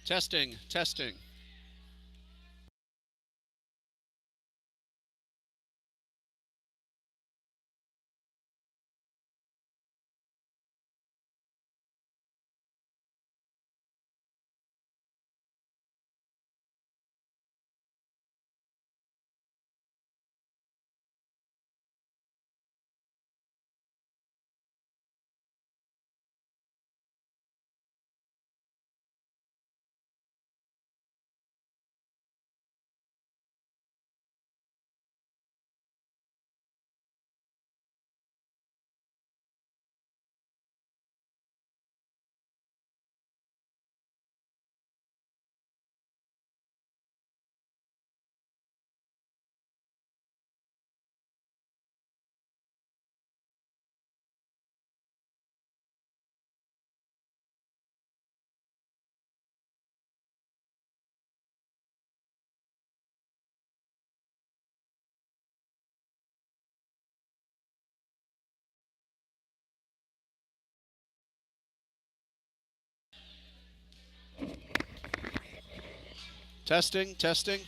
Testing, testing. Testing, testing.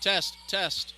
Test, test.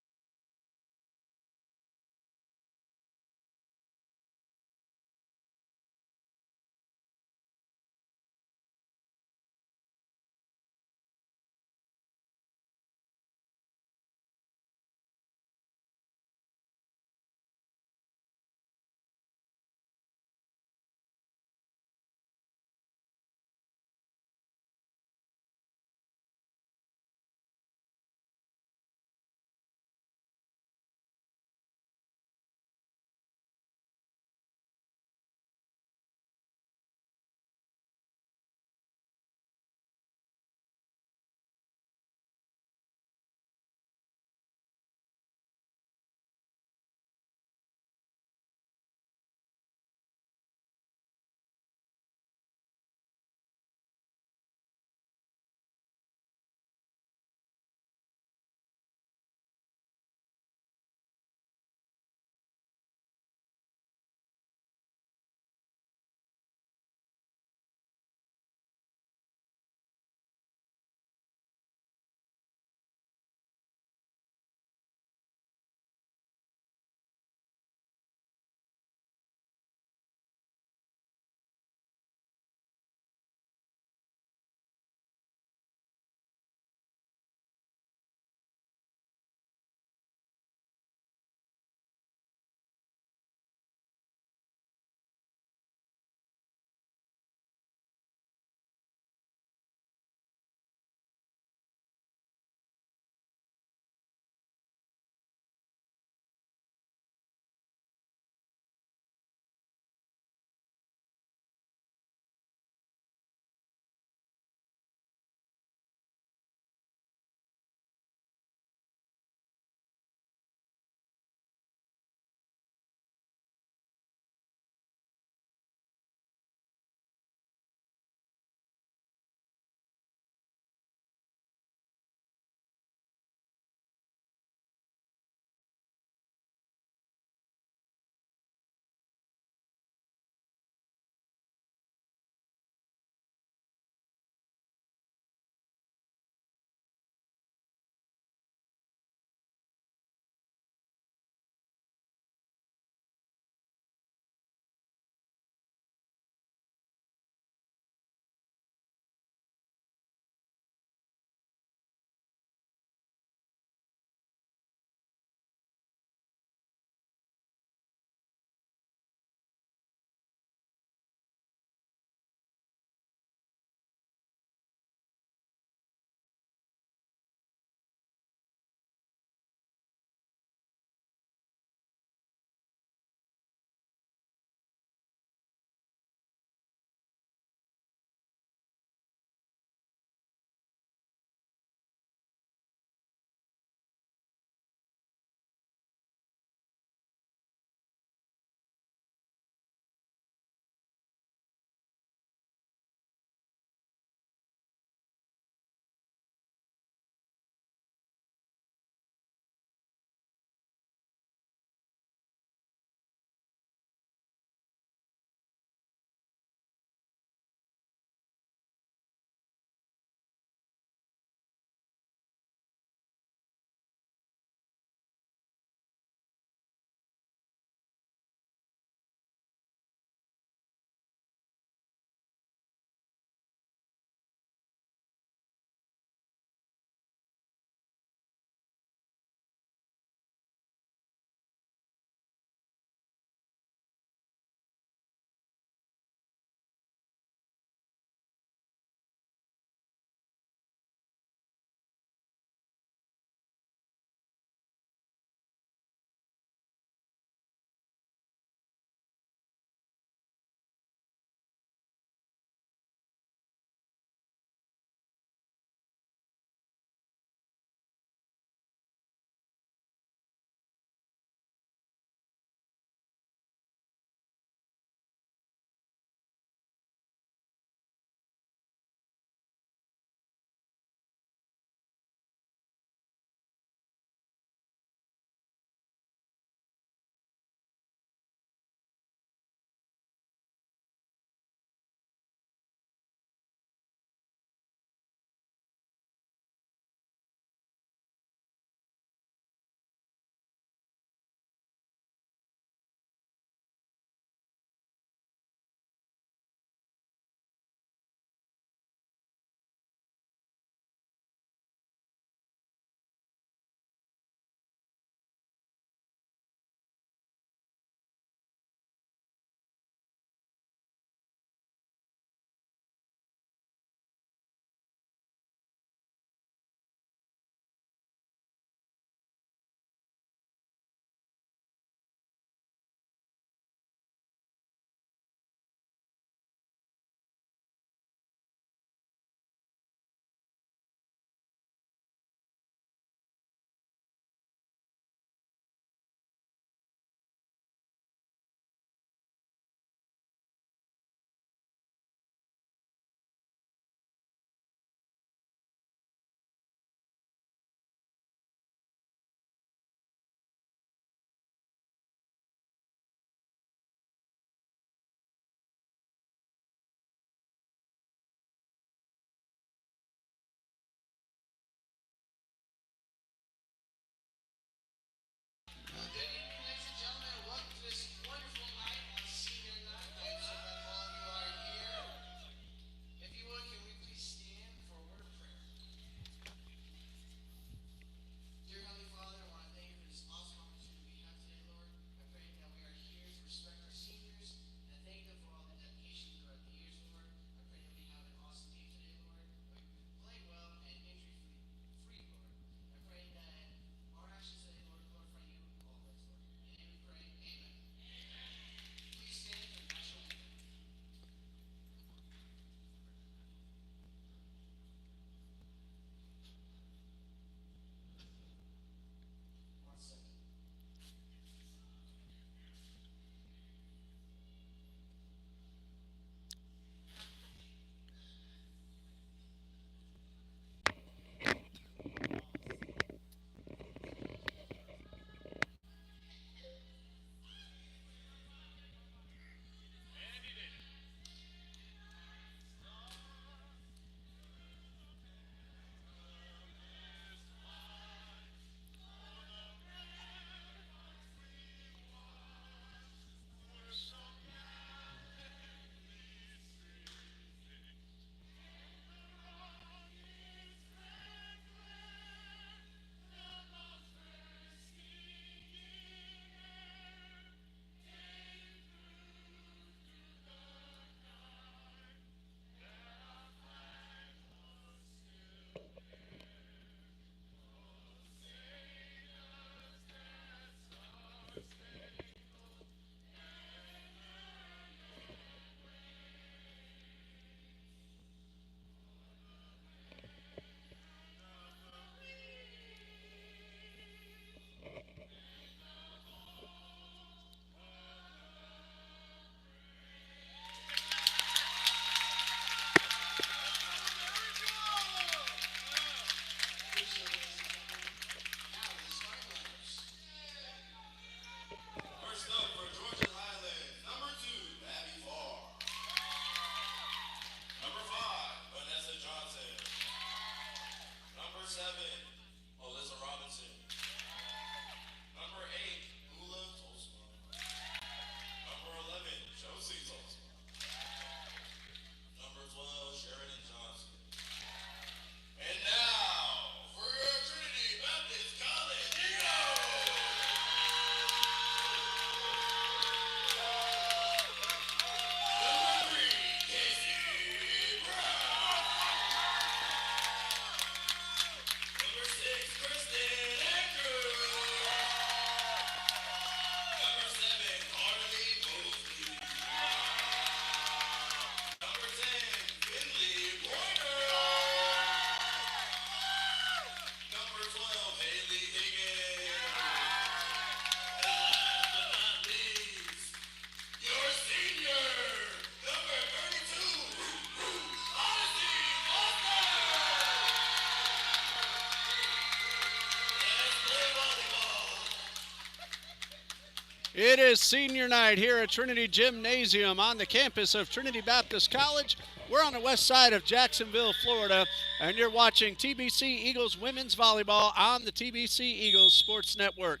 It is senior night here at Trinity Gymnasium on the campus of Trinity Baptist College. We're on the west side of Jacksonville, Florida, and you're watching TBC Eagles Women's Volleyball on the TBC Eagles Sports Network.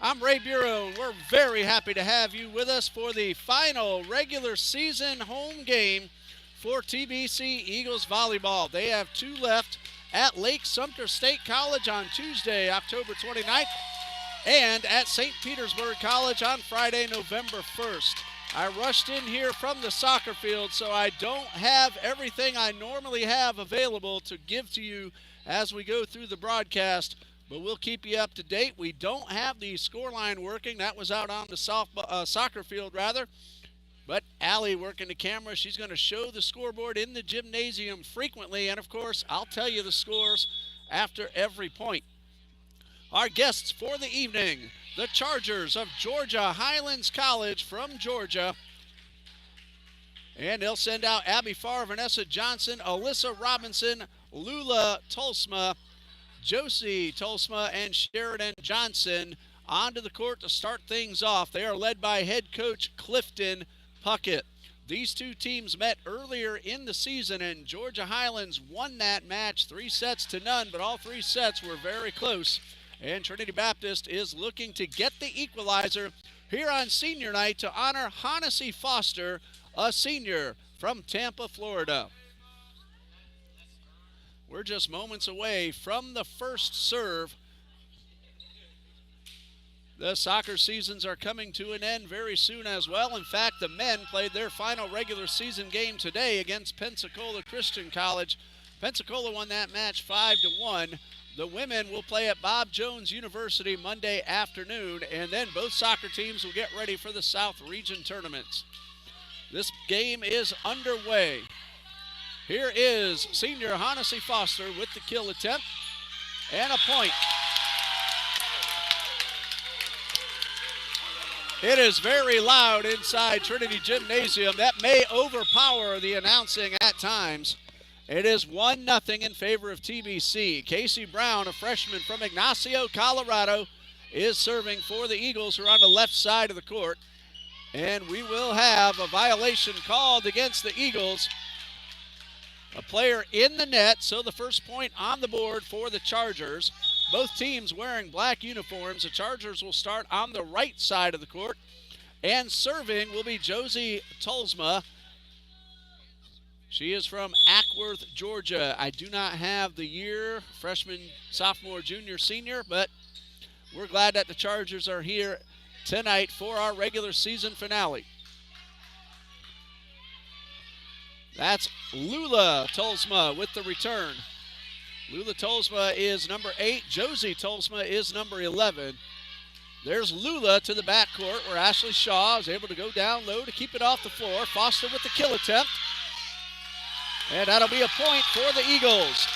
I'm Ray Bureau, and we're very happy to have you with us for the final regular season home game for TBC Eagles Volleyball. They have two left at Lake Sumter State College on Tuesday, October 29th. And at St. Petersburg College on Friday, November 1st. I rushed in here from the soccer field, so I don't have everything I normally have available to give to you as we go through the broadcast, but we'll keep you up to date. We don't have the scoreline working. That was out on the soccer field, rather. But Allie working the camera. She's going to show the scoreboard in the gymnasium frequently, and, of course, I'll tell you the scores after every point. Our guests for the evening, the Chargers of Georgia Highlands College from Georgia. And they'll send out Abby Farr, Vanessa Johnson, Alyssa Robinson, Lula Tolsma, Josie Tolsma, and Sheridan Johnson onto the court to start things off. They are led by head coach Clifton Puckett. These two teams met earlier in the season, and Georgia Highlands won that match 3-0, but all three sets were very close. And Trinity Baptist is looking to get the equalizer here on senior night to honor Honnessy Foster, a senior from Tampa, Florida. We're just moments away from the first serve. The soccer seasons are coming to an end very soon as well. In fact, the men played their final regular season game today against Pensacola Christian College. Pensacola won that match 5-1. The women will play at Bob Jones University Monday afternoon, and then both soccer teams will get ready for the South Region tournaments. This game is underway. Here is senior Honnessy Foster with the kill attempt and a point. It is very loud inside Trinity Gymnasium. That may overpower the announcing at times. It is 1-0 in favor of TBC. Casey Brown, a freshman from Ignacio, Colorado, is serving for the Eagles, who are on the left side of the court. And we will have a violation called against the Eagles. A player in the net, so the first point on the board for the Chargers. Both teams wearing black uniforms. The Chargers will start on the right side of the court. And serving will be Josie Tolsma. She is from Ackworth, Georgia. I do not have the year, freshman, sophomore, junior, senior, but we're glad that the Chargers are here tonight for our regular season finale. That's Lula Tolsma with the return. Lula Tolsma is number 8. Josie Tolsma is number 11. There's Lula to the backcourt, where Ashley Shaw is able to go down low to keep it off the floor. Foster with the kill attempt. And that'll be a point for the Eagles.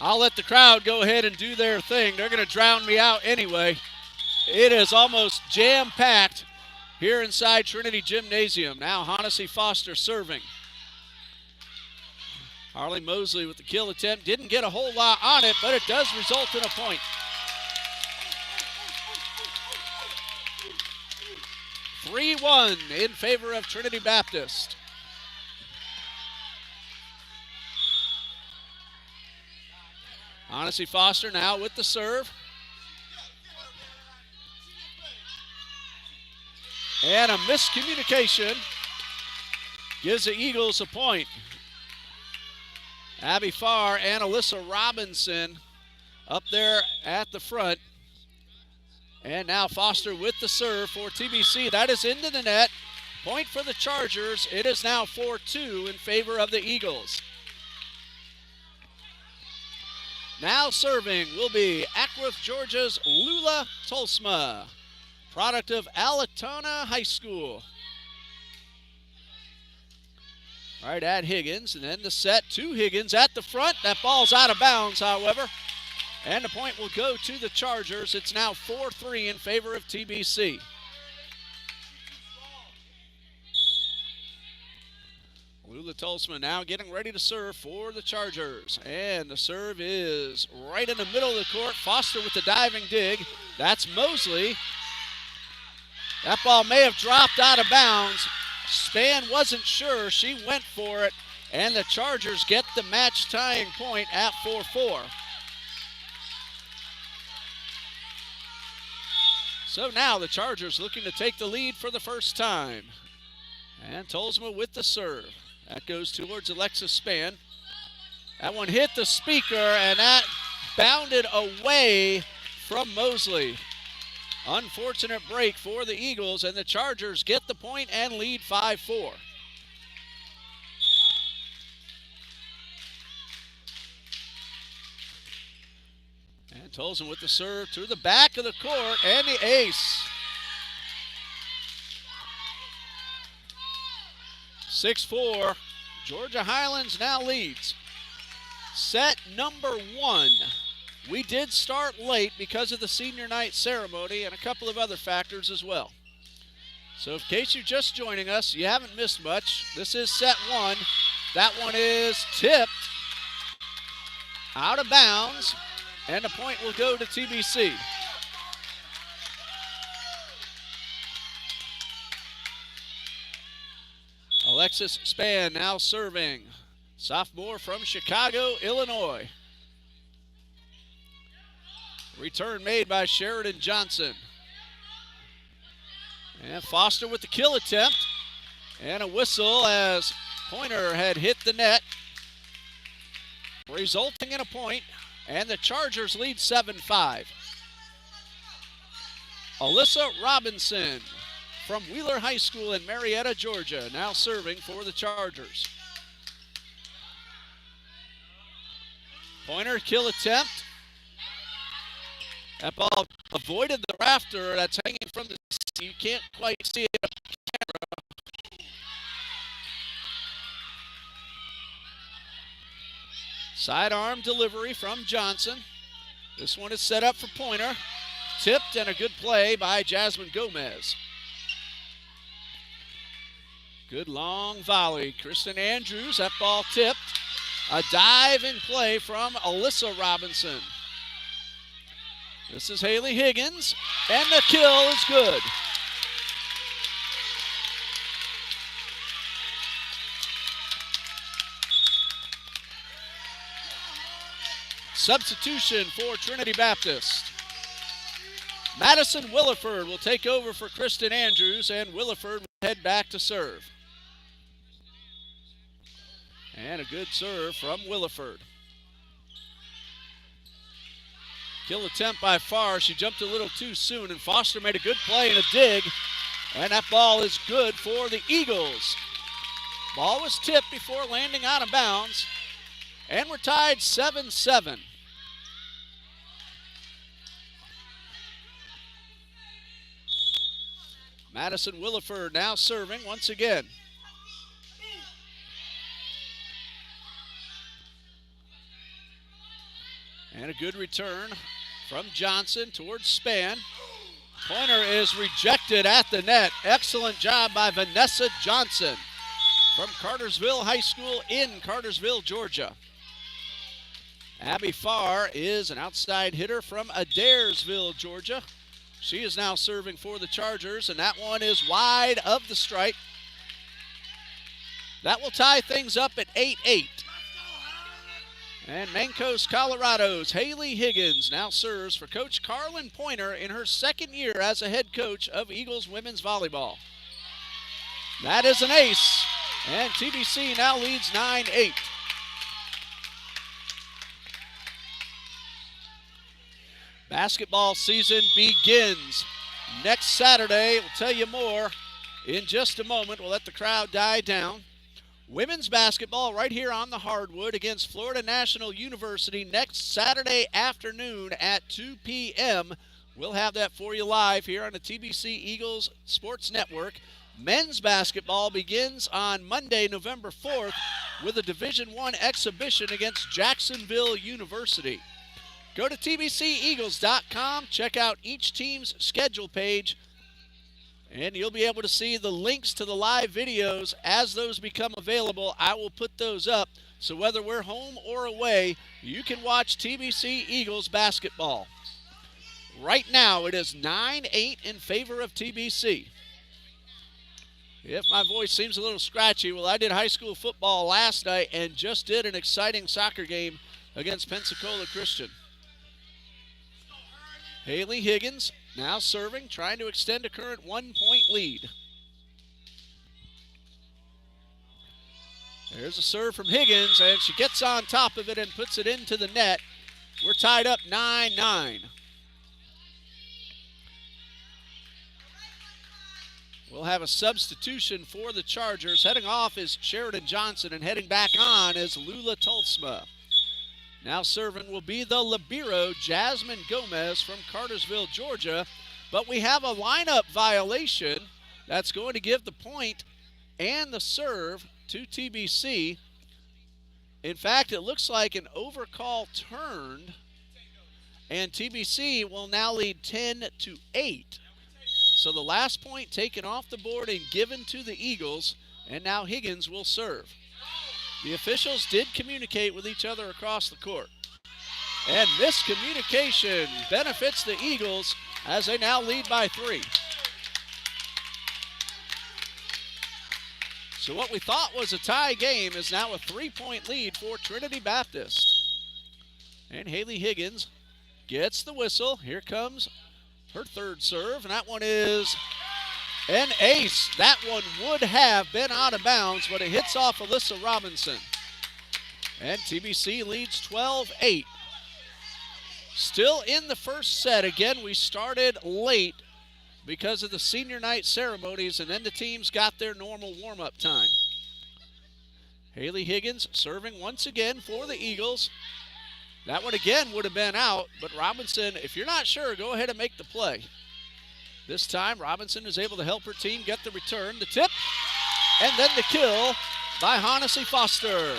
I'll let the crowd go ahead and do their thing. They're going to drown me out anyway. It is almost jam-packed here inside Trinity Gymnasium. Now Honnessy Foster serving. Harley Mosley with the kill attempt. Didn't get a whole lot on it, but it does result in a point. 3-1 in favor of Trinity Baptist. Honnessy Foster now with the serve. And a miscommunication gives the Eagles a point. Abby Farr and Alyssa Robinson up there at the front. And now Foster with the serve for TBC. That is into the net. Point for the Chargers. It is now 4-2 in favor of the Eagles. Now serving will be Ackworth, Georgia's Lula Tolsma, product of Alatona High School. All right, at Higgins, and then the set to Higgins at the front. That ball's out of bounds, however. And the point will go to the Chargers. It's now 4-3 in favor of TBC. Lula Tolsman now getting ready to serve for the Chargers. And the serve is right in the middle of the court. Foster with the diving dig. That's Mosley. That ball may have dropped out of bounds. Span wasn't sure. She went for it. And the Chargers get the match tying point at 4-4. So now the Chargers looking to take the lead for the first time. And Tolsma with the serve. That goes towards Alexis Span. That one hit the speaker, and that bounded away from Mosley. Unfortunate break for the Eagles, and the Chargers get the point and lead 5-4. And Tolsma with the serve to the back of the court, and the ace. 6-4, Georgia Highlands now leads. Set number 1. We did start late because of the senior night ceremony and a couple of other factors as well. So in case you're just joining us, you haven't missed much. This is set 1. That one is tipped out of bounds, and the point will go to TBC. Alexis Span now serving. Sophomore from Chicago, Illinois. Return made by Sheridan Johnson. And Foster with the kill attempt. And a whistle as Pointer had hit the net, resulting in a point, and the Chargers lead 7-5. Alyssa Robinson from Wheeler High School in Marietta, Georgia, now serving for the Chargers. Pointer kill attempt. That ball avoided the rafter that's hanging from the seat. You can't quite see it on camera. Sidearm delivery from Johnson. This one is set up for Pointer. Tipped, and a good play by Jasmine Gomez. Good long volley. Kristen Andrews, that ball tipped. A dive in play from Alyssa Robinson. This is Haley Higgins, and the kill is good. Substitution for Trinity Baptist. Madison Williford will take over for Kristen Andrews, and Williford will head back to serve. And a good serve from Williford. Kill attempt by Farr. She jumped a little too soon, and Foster made a good play and a dig. And that ball is good for the Eagles. Ball was tipped before landing out of bounds. And we're tied 7-7. Madison Williford now serving once again. And a good return from Johnson towards Span. Pointer is rejected at the net. Excellent job by Vanessa Johnson from Cartersville High School in Cartersville, Georgia. Abby Farr is an outside hitter from Adairsville, Georgia. She is now serving for the Chargers, and that one is wide of the stripe. That will tie things up at 8-8. And Mancos, Colorado's Haley Higgins now serves for Coach Carlin Pointer in her second year as a head coach of Eagles women's volleyball. That is an ace, and TBC now leads 9-8. Basketball season begins next Saturday. We'll tell you more in just a moment. We'll let the crowd die down. Women's basketball right here on the hardwood against Florida National University next Saturday afternoon at 2 p.m. We'll have that for you live here on the TBC Eagles Sports Network. Men's basketball begins on Monday, November 4th with a Division I exhibition against Jacksonville University. Go to TBCEagles.com, check out each team's schedule page, And you'll be able to see the links to the live videos as those become available. I will put those up. So whether we're home or away, you can watch TBC Eagles basketball. Right now, it is 9-8 in favor of TBC. If my voice seems a little scratchy, well, I did high school football last night and just did an exciting soccer game against Pensacola Christian. Haley Higgins now serving, trying to extend a current 1-point lead. There's a serve from Higgins, and she gets on top of it and puts it into the net. We're tied up 9-9. We'll have a substitution for the Chargers. Heading off is Sheridan Johnson, and heading back on is Lula Tolsma. Now serving will be the libero, Jasmine Gomez from Cartersville, Georgia. But we have a lineup violation that's going to give the point and the serve to TBC. In fact, it looks like an overcall turned, and TBC will now lead 10-8. So the last point taken off the board and given to the Eagles, and now Higgins will serve. The officials did communicate with each other across the court. And miscommunication benefits the Eagles as they now lead by 3. So what we thought was a tie game is now a 3-point lead for Trinity Baptist. And Haley Higgins gets the whistle. Here comes her third serve, and that one is an ace. That one would have been out of bounds, but it hits off Alyssa Robinson. And TBC leads 12-8. Still in the first set. Again, we started late because of the senior night ceremonies, and then the teams got their normal warm-up time. Haley Higgins serving once again for the Eagles. That one again would have been out, but Robinson, if you're not sure, go ahead and make the play. This time, Robinson is able to help her team get the return, the tip, and then the kill by Honnessy Foster.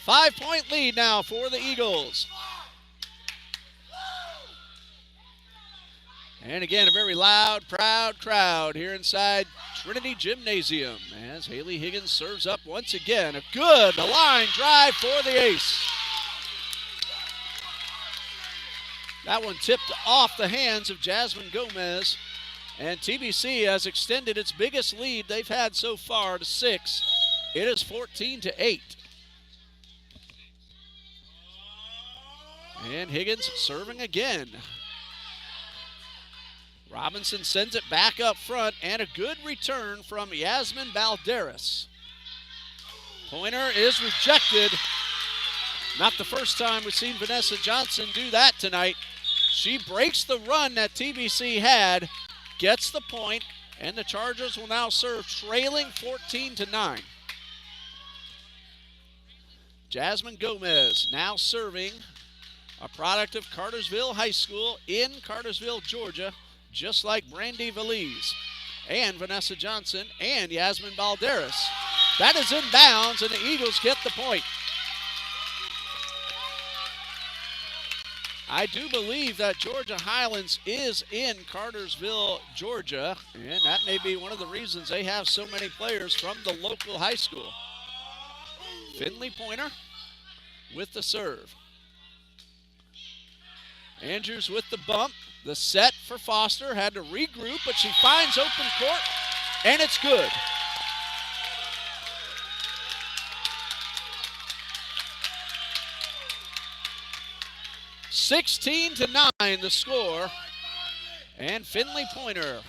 Five-point lead now for the Eagles. And again, a very loud, proud crowd here inside Trinity Gymnasium as Haley Higgins serves up once again. A good line drive for the ace. That one tipped off the hands of Jasmine Gomez, and TBC has extended its biggest lead they've had so far to 6. It is 14-8. And Higgins serving again. Robinson sends it back up front, and a good return from Yasmin Balderas. Pointer is rejected. Not the first time we've seen Vanessa Johnson do that tonight. She breaks the run that TBC had, gets the point, and the Chargers will now serve trailing 14-9. Jasmine Gomez now serving, a product of Cartersville High School in Cartersville, Georgia, just like Brandy Valise and Vanessa Johnson and Yasmin Balderas. That is in bounds, and the Eagles get the point. I do believe that Georgia Highlands is in Cartersville, Georgia, and that may be one of the reasons they have so many players from the local high school. Finley Pointer with the serve. Andrews with the bump. The set for Foster, had to regroup, but she finds open court, and it's good. (16-9) the score. And Finley Pointer,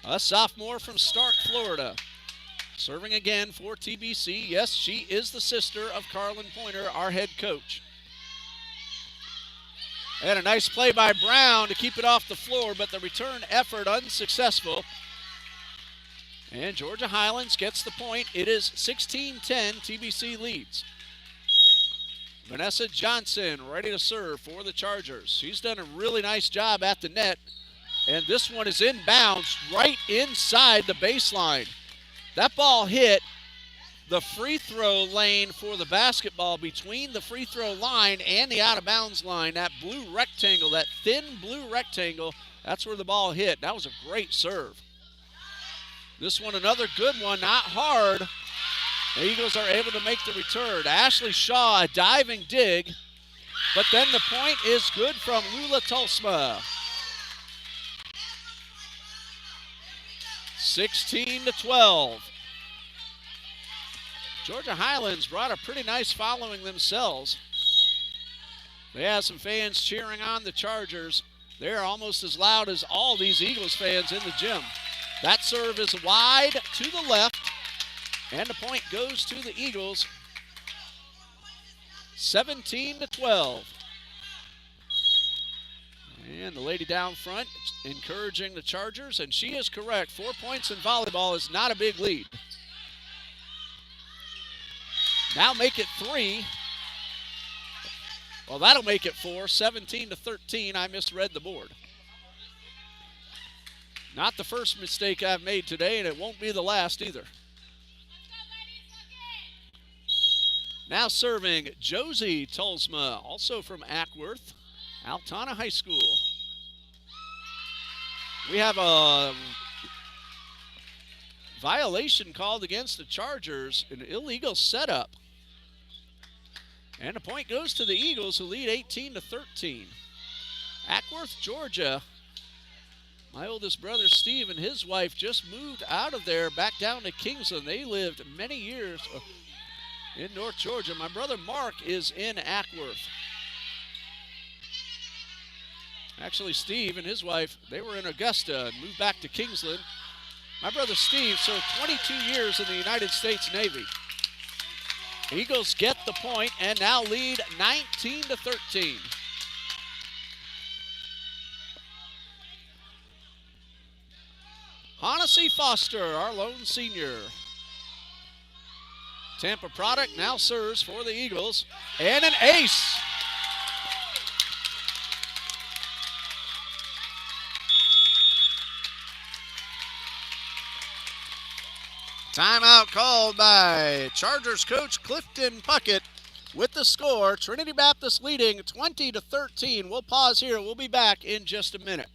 a sophomore from Stark, Florida, serving again for TBC. Yes, she is the sister of Carlin Pointer, our head coach. And a nice play by Brown to keep it off the floor, but the return effort unsuccessful. And Georgia Highlands gets the point. It is 16-10, TBC leads. Vanessa Johnson ready to serve for the Chargers. She's done a really nice job at the net, and this one is inbounds right inside the baseline. That ball hit the free throw lane for the basketball, between the free throw line and the out of bounds line. That blue rectangle, that thin blue rectangle, that's where the ball hit. That was a great serve. This one, another good one, not hard. The Eagles are able to make the return. Ashley Shaw, a diving dig, but then the point is good from Lula Tolsma. 16-12. Georgia Highlands brought a pretty nice following themselves. They have some fans cheering on the Chargers. They're almost as loud as all these Eagles fans in the gym. That serve is wide to the left, and the point goes to the Eagles. 17-12. And the lady down front encouraging the Chargers, and she is correct. 4 points in volleyball is not a big lead. Now make it 3. Well, that'll make it 4, 17-13. I misread the board. Not the first mistake I've made today, and it won't be the last either. Now serving Josie Tolsma, also from Ackworth, Altona High School. We have a violation called against the Chargers, an illegal setup. And the point goes to the Eagles, who lead 18-13. Ackworth, Georgia. My oldest brother Steve and his wife just moved out of there back down to Kingsland. They lived many years in North Georgia. My brother Mark is in Ackworth. Actually, Steve and his wife, they were in Augusta and moved back to Kingsland. My brother Steve served 22 years in the United States Navy. Eagles get the point and now lead 19-13. Hannessy Foster, our lone senior. Tampa product now serves for the Eagles, and an ace. Timeout called by Chargers coach Clifton Puckett with the score. Trinity Baptist leading 20-13. We'll pause here. We'll be back in just a minute.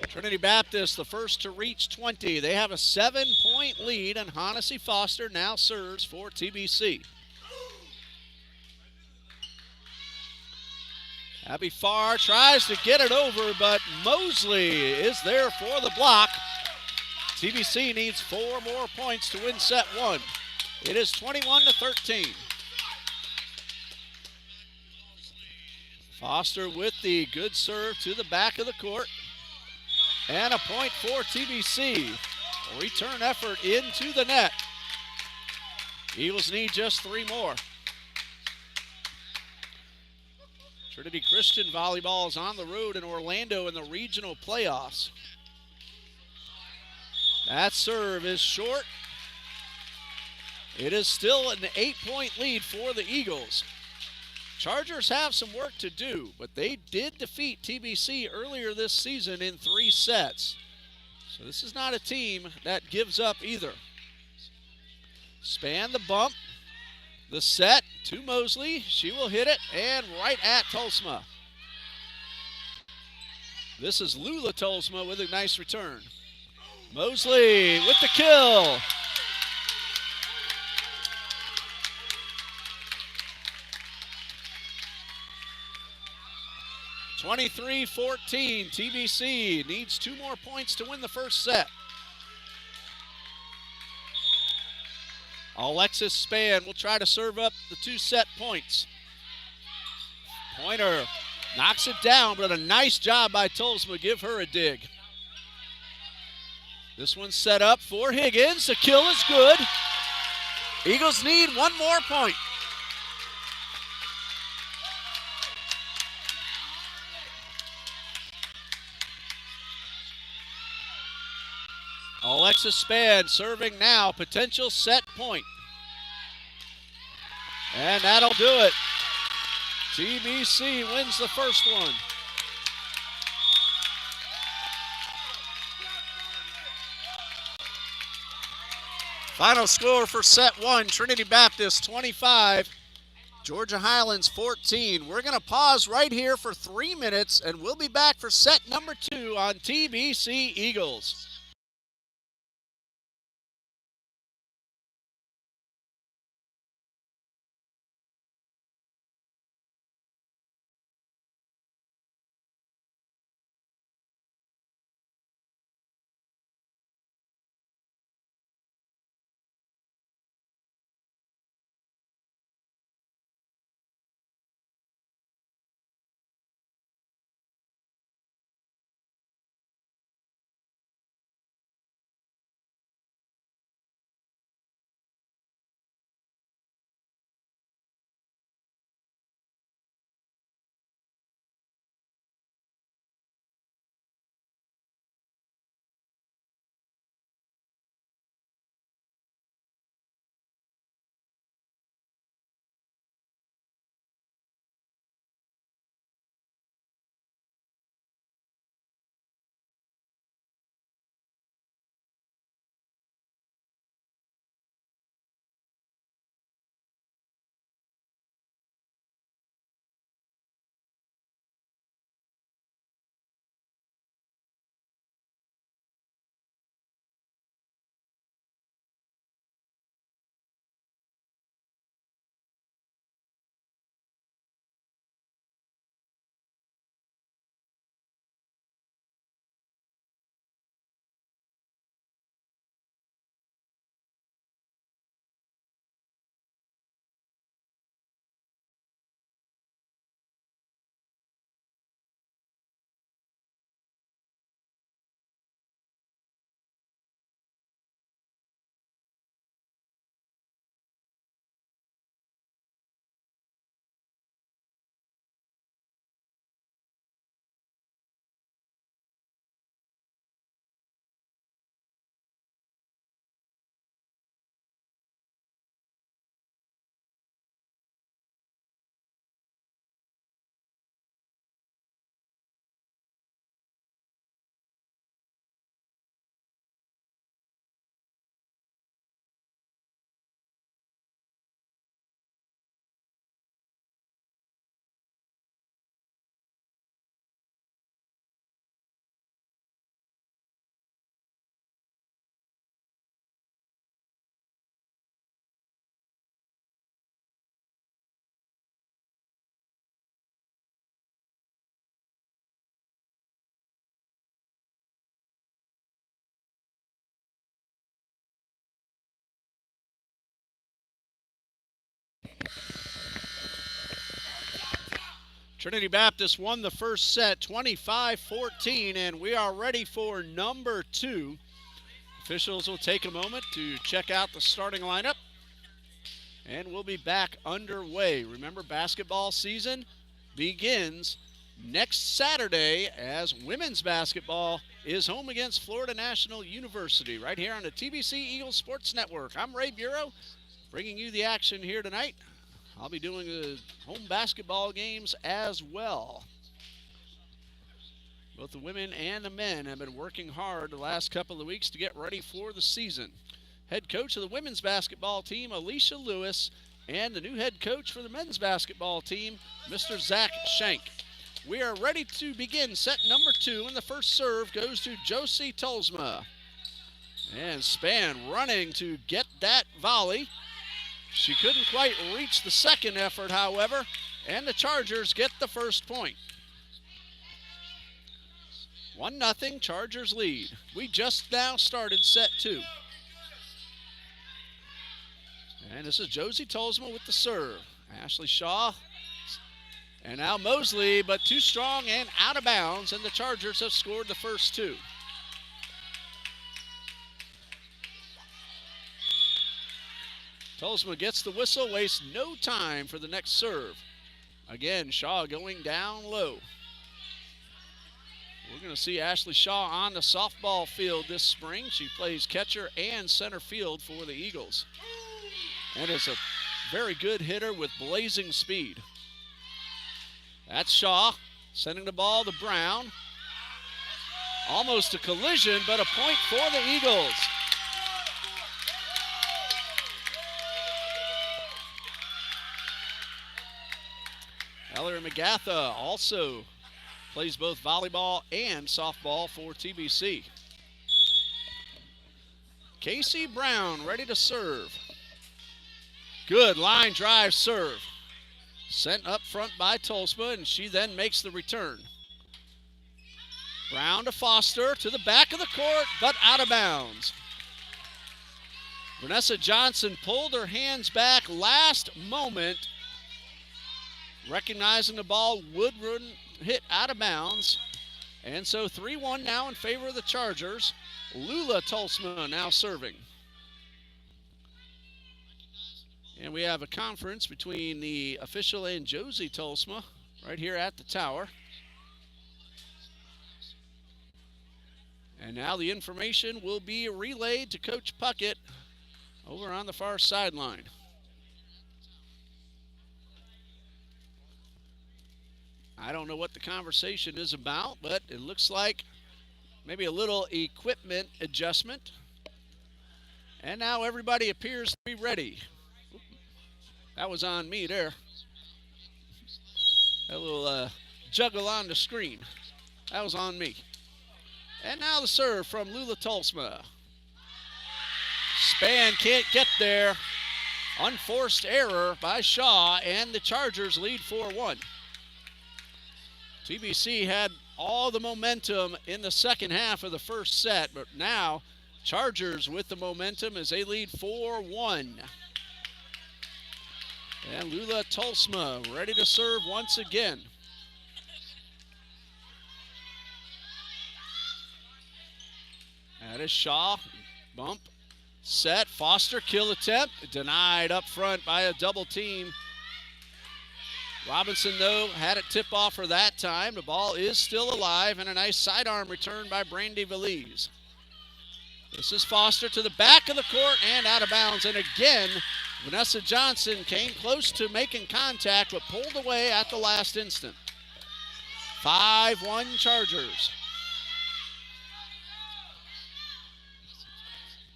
Trinity Baptist, the first to reach 20. They have a 7-point lead, and Hannessy Foster now serves for TBC. Abby Farr tries to get it over, but Mosley is there for the block. TBC needs 4 more points to win set 1. It is 21-13. Foster with the good serve to the back of the court. And a point for TBC. A return effort into the net. Eagles need just 3 more. Trinity Christian Volleyball is on the road in Orlando in the regional playoffs. That serve is short. It is still an 8-point lead for the Eagles. Chargers have some work to do, but they did defeat TBC earlier this season in 3 sets. So this is not a team that gives up either. Span the bump. The set to Mosley. She will hit it, and right at Tolsma. This is Lula Tolsma with a nice return. Mosley with the kill. (23-14). TBC needs 2 more points to win the first set. Alexis Spann will try to serve up the 2 set points. Pointer knocks it down, but a nice job by Tolsma. Give her a dig. This one's set up for Higgins. The kill is good. Eagles need 1 more point. Alexis Spann serving now. Potential set point. And that'll do it. TBC wins the first one. Final score for set 1, Trinity Baptist 25, Georgia Highlands 14. We're going to pause right here for 3 minutes, and we'll be back for set number 2 on TBC Eagles. Trinity Baptist won the first set 25-14, and we are ready for number 2. Officials will take a moment to check out the starting lineup, and we'll be back underway. Remember, basketball season begins next Saturday as women's basketball is home against Florida National University right here on the TBC Eagles Sports Network. I'm Ray Bureau, bringing you the action here tonight. I'll be doing the home basketball games as well. Both the women and the men have been working hard the last couple of weeks to get ready for the season. Head coach of the women's basketball team, Alicia Lewis, and the new head coach for the men's basketball team, Mr. Zach Schenk. We are ready to begin set number 2, and the first serve goes to Josie Tolsma. And Spann running to get that volley. She couldn't quite reach the second effort, however, and the Chargers get the first point. 1-0, Chargers lead. We just now started set 2. And this is Josie Tolsma with the serve. Ashley Shaw. And now Mosley, but too strong and out of bounds, and the Chargers have scored the first two. Tolsma gets the whistle, wastes no time for the next serve. Again, Shaw going down low. We're going to see Ashley Shaw on the softball field this spring. She plays catcher and center field for the Eagles. And is a very good hitter with blazing speed. That's Shaw sending the ball to Brown. Almost a collision, but a point for the Eagles. Ellery McGatha also plays both volleyball and softball for TBC. Casey Brown ready to serve. Good line drive serve. Sent up front by Tolsma, and she then makes the return. Brown to Foster to the back of the court, but out of bounds. Vanessa Johnson pulled her hands back last moment, recognizing the ball would hit out of bounds. And so 3-1 now in favor of the Chargers. Lula Tolsma now serving. And we have a conference between the official and Josie Tolsma right here at the tower. And now the information will be relayed to Coach Puckett over on the far sideline. I don't know what the conversation is about, but it looks like maybe a little equipment adjustment. And now everybody appears to be ready. That was on me there. That little juggle on the screen. That was on me. And now the serve from Lula Tolsma. Span can't get there. Unforced error by Shaw, and the Chargers lead 4-1. TBC had all the momentum in the second half of the first set, but now Chargers with the momentum as they lead 4-1. And Lula Tolsma ready to serve once again. That is Shaw. Bump. Set. Foster kill attempt. Denied up front by a double team. Robinson, though, had it tip off her that time. The ball is still alive, and a nice sidearm return by Brandy Valise. This is Foster to the back of the court and out of bounds. And again, Vanessa Johnson came close to making contact, but pulled away at the last instant. 5-1 Chargers.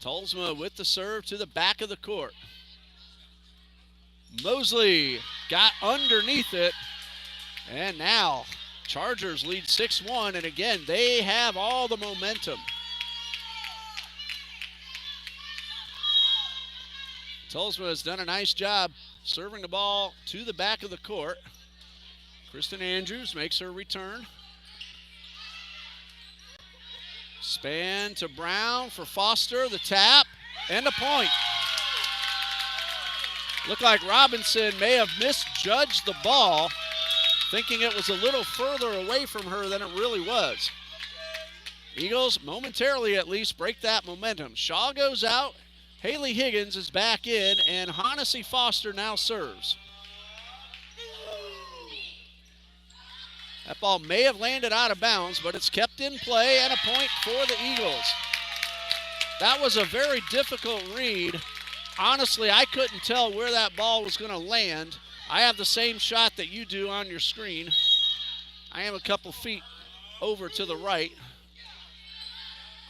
Tolsma with the serve to the back of the court. Mosley got underneath it, and now Chargers lead 6-1, and again, they have all the momentum. Tolsma has done a nice job serving the ball to the back of the court. Kristen Andrews makes her return. Span to Brown for Foster, the tap, and the point. Looked like Robinson may have misjudged the ball, thinking it was a little further away from her than it really was. Eagles, momentarily at least, break that momentum. Shaw goes out, Haley Higgins is back in, and Honnessy Foster now serves. That ball may have landed out of bounds, but it's kept in play, and a point for the Eagles. That was a very difficult read. Honestly, I couldn't tell where that ball was going to land. I have the same shot that you do on your screen. I am a couple feet over to the right.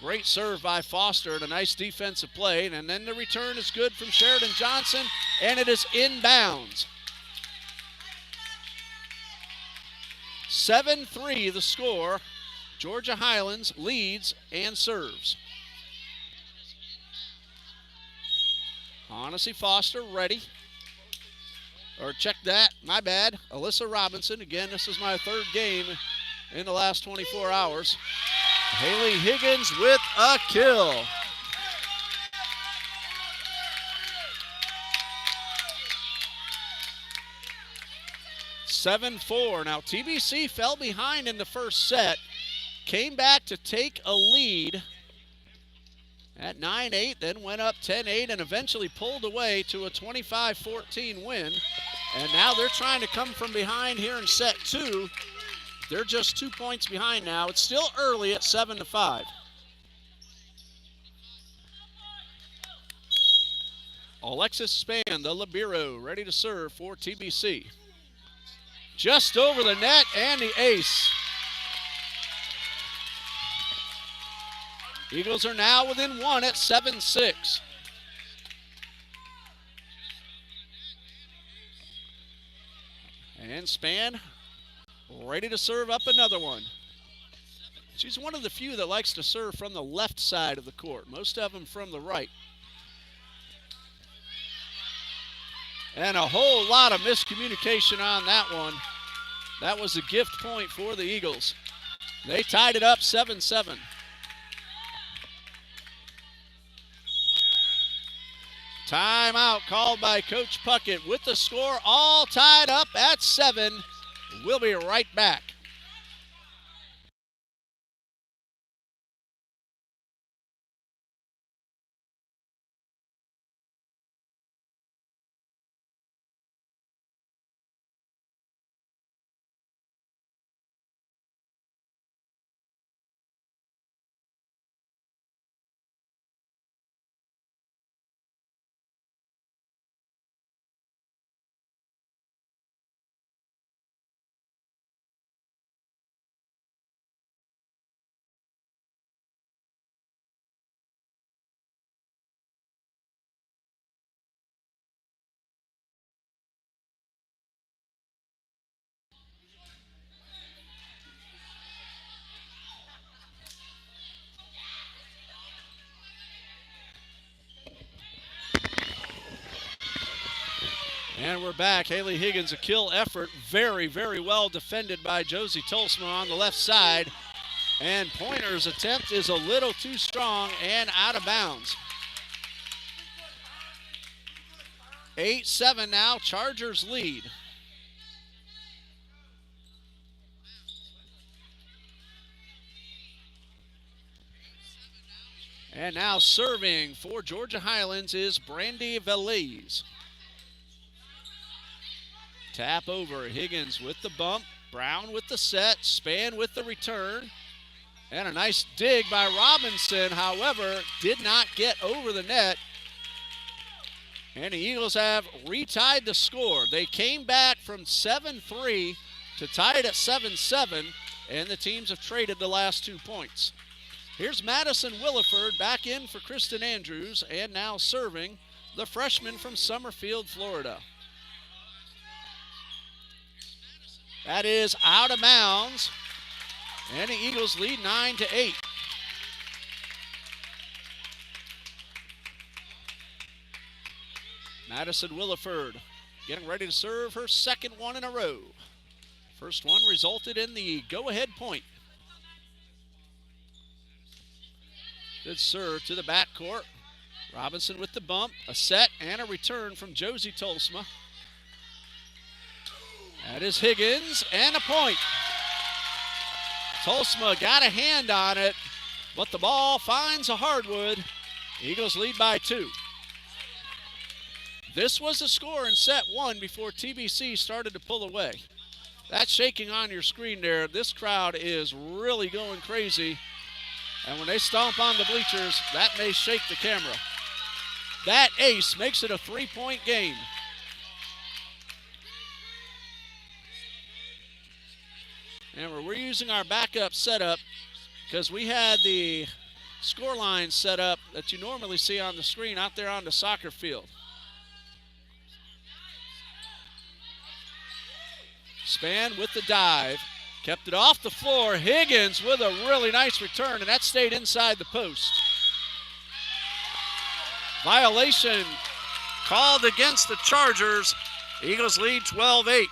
Great serve by Foster and a nice defensive play. And then the return is good from Sheridan Johnson, and it is inbounds. 7-3 the score. Georgia Highlands leads and serves. Honnessy Foster ready. Or check that, my bad. Alyssa Robinson. Again, this is my third game in the last 24 hours. Haley Higgins with a kill. 7-4. Now TBC fell behind in the first set, came back to take a lead at 9-8, then went up 10-8 and eventually pulled away to a 25-14 win. And now they're trying to come from behind here in set two. They're just 2 points behind now. It's still early at 7-5. Alexis Span, the libero, ready to serve for TBC. Just over the net and the ace. Eagles are now within one at 7-6. And Span ready to serve up another one. She's one of the few that likes to serve from the left side of the court. Most of them from the right. And a whole lot of miscommunication on that one. That was a gift point for the Eagles. They tied it up 7-7. Timeout called by Coach Puckett with the score all tied up at 7. We'll be right back. And we're back. Haley Higgins, a kill effort. Very, very well defended by Josie Tolsma on the left side. And Pointer's attempt is a little too strong and out of bounds. 8-7 now, Chargers lead. And now serving for Georgia Highlands is Brandy Velez. Tap over, Higgins with the bump, Brown with the set, Span with the return. And a nice dig by Robinson, however, did not get over the net. And the Eagles have retied the score. They came back from 7-3 to tie it at 7-7, and the teams have traded the last 2 points. Here's Madison Williford back in for Kristen Andrews, and now serving the freshman from Summerfield, Florida. That is out of bounds, and the Eagles lead 9-8. Madison Williford getting ready to serve her second one in a row. First one resulted in the go-ahead point. Good serve to the backcourt. Robinson with the bump, a set and a return from Josie Tolsma. That is Higgins, and a point. Tolsma got a hand on it, but the ball finds a hardwood. Eagles lead by 2. This was the score in set 1 before TBC started to pull away. That's shaking on your screen there. This crowd is really going crazy. And when they stomp on the bleachers, that may shake the camera. That ace makes it a 3-point game. And we're using our backup setup because we had the score line set up that you normally see on the screen out there on the soccer field. Span with the dive. Kept it off the floor. Higgins with a really nice return, and that stayed inside the post. Violation called against the Chargers. Eagles lead 12-8.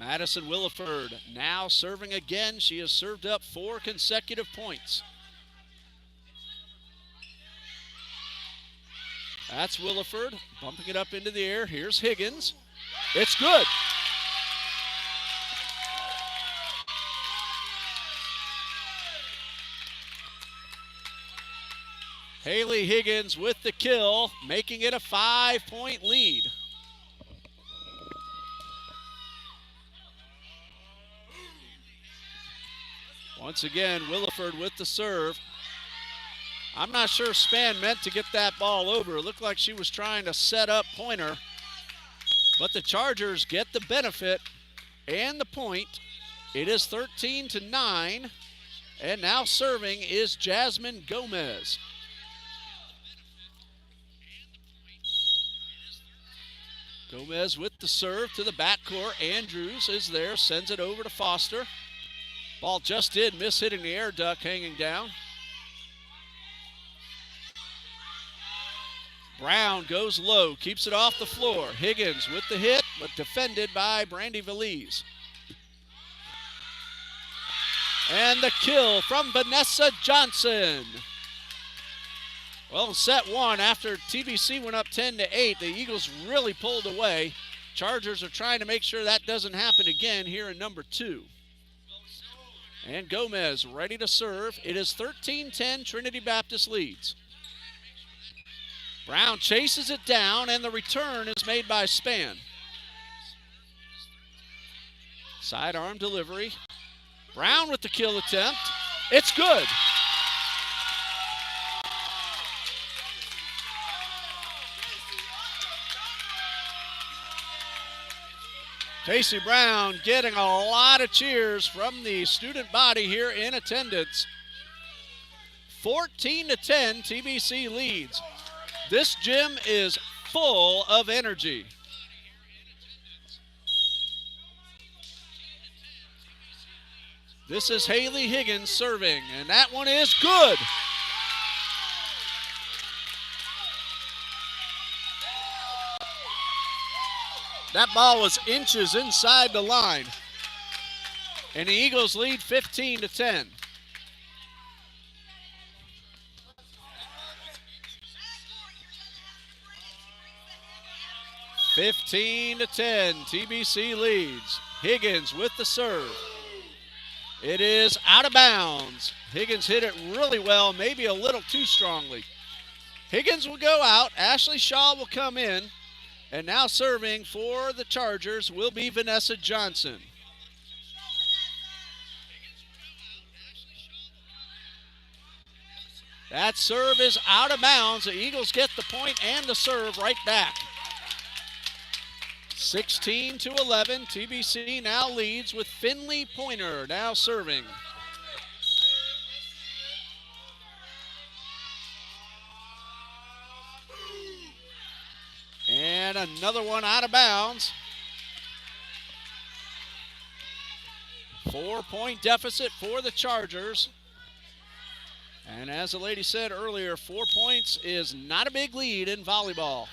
Madison Williford now serving again. She has served up 4 consecutive points. That's Williford bumping it up into the air. Here's Higgins. It's good. Haley Higgins with the kill, making it a 5-point lead. Once again, Williford with the serve. I'm not sure Span meant to get that ball over. It looked like she was trying to set up Pointer. But the Chargers get the benefit and the point. It is 13-9. And now serving is Jasmine Gomez. Gomez with the serve to the backcourt. Andrews is there, sends it over to Foster. Ball just did miss hitting the air duct, hanging down. Brown goes low, keeps it off the floor. Higgins with the hit, but defended by Brandy Valise. And the kill from Vanessa Johnson. Well, set one, after TBC went up 10-8, the Eagles really pulled away. Chargers are trying to make sure that doesn't happen again here in number 2. And Gomez ready to serve. It is 13-10, Trinity Baptist leads. Brown chases it down, and the return is made by Span. Sidearm delivery. Brown with the kill attempt. It's good. Casey Brown getting a lot of cheers from the student body here in attendance. 14-10, TBC leads. This gym is full of energy. This is Haley Higgins serving, and that one is good. That ball was inches inside the line. And the Eagles lead 15-10. TBC leads. Higgins with the serve. It is out of bounds. Higgins hit it really well, maybe a little too strongly. Higgins will go out. Ashley Shaw will come in. And now serving for the Chargers will be Vanessa Johnson. That serve is out of bounds. The Eagles get the point and the serve right back. 16-11. TBC now leads with Finley Pointer now serving. And another one out of bounds. 4-point deficit for the Chargers. And as the lady said earlier, 4 points is not a big lead in volleyball.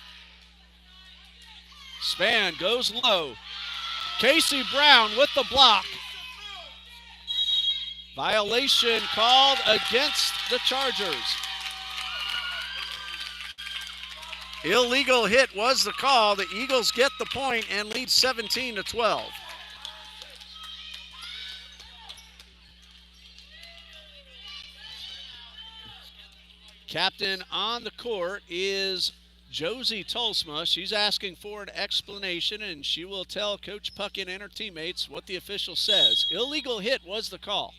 Span goes low. Casey Brown with the block. Violation called against the Chargers. Illegal hit was the call. The Eagles get the point and lead 17-12. Captain on the court is Josie Tolsma. She's asking for an explanation, and she will tell Coach Puckett and her teammates what the official says. Illegal hit was the call.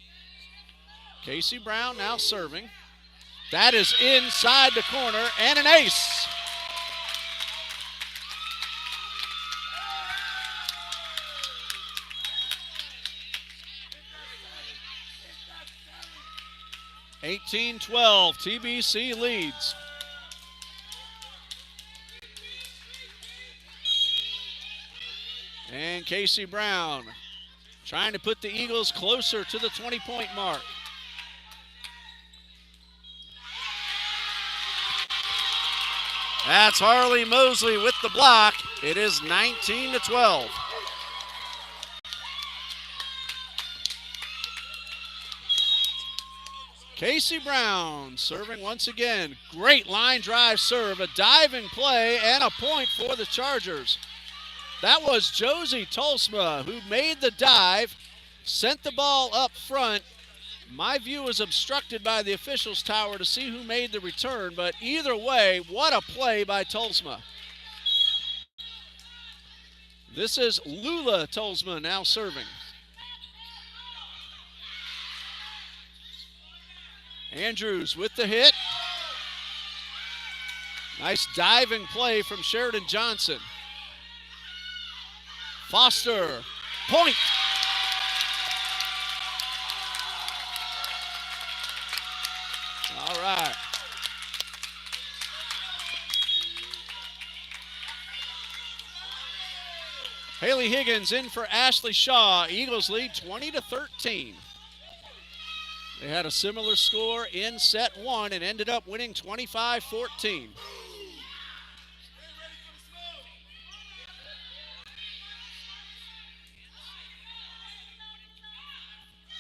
Casey Brown now serving. That is inside the corner, and an ace. (18-12), TBC leads. And Casey Brown trying to put the Eagles closer to the 20-point mark. That's Harley Mosley with the block. It is 19-12. Casey Brown serving once again. Great line drive serve, a diving play, and a point for the Chargers. That was Josie Tolsma who made the dive, sent the ball up front. My view was obstructed by the officials' tower to see who made the return, but either way, what a play by Tolsma. This is Lula Tolsma now serving. Andrews with the hit. Nice diving play from Sheridan Johnson. Foster, point. All right. Haley Higgins in for Ashley Shaw. Eagles lead 20-13. They had a similar score in set one and ended up winning 25-14.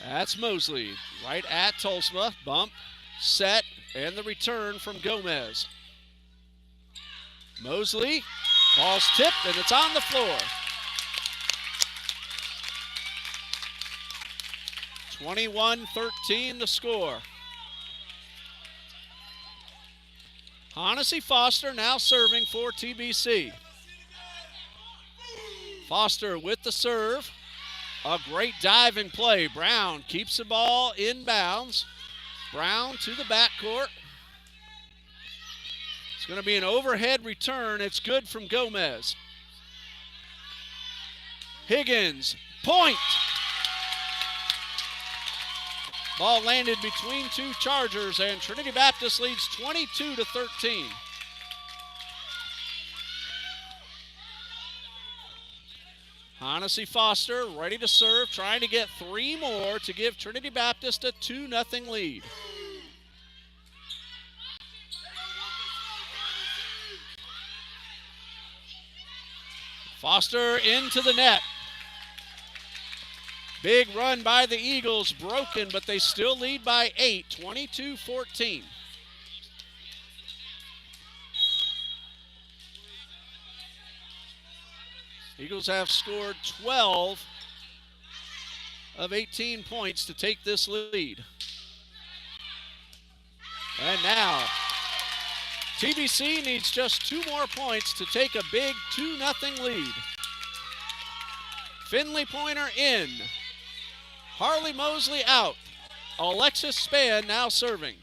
That's Mosley right at Tolsma. Bump, set, and the return from Gomez. Mosley, ball's tipped, and it's on the floor. 21-13 the score. Honnessy Foster now serving for TBC. Foster with the serve. A great diving play. Brown keeps the ball inbounds. Brown to the backcourt. It's going to be an overhead return. It's good from Gomez. Higgins, point. Ball landed between two Chargers, and Trinity Baptist leads 22-13. Honnessy Foster ready to serve, trying to get three more to give Trinity Baptist a 2-0 lead. Foster into the net. Big run by the Eagles, broken, but they still lead by 8, 22-14. Eagles have scored 12 of 18 points to take this lead. And now, TBC needs just 2 more points to take a big 2-0 lead. Finley Pointer in. Harley Mosley out. Alexis Spann now serving.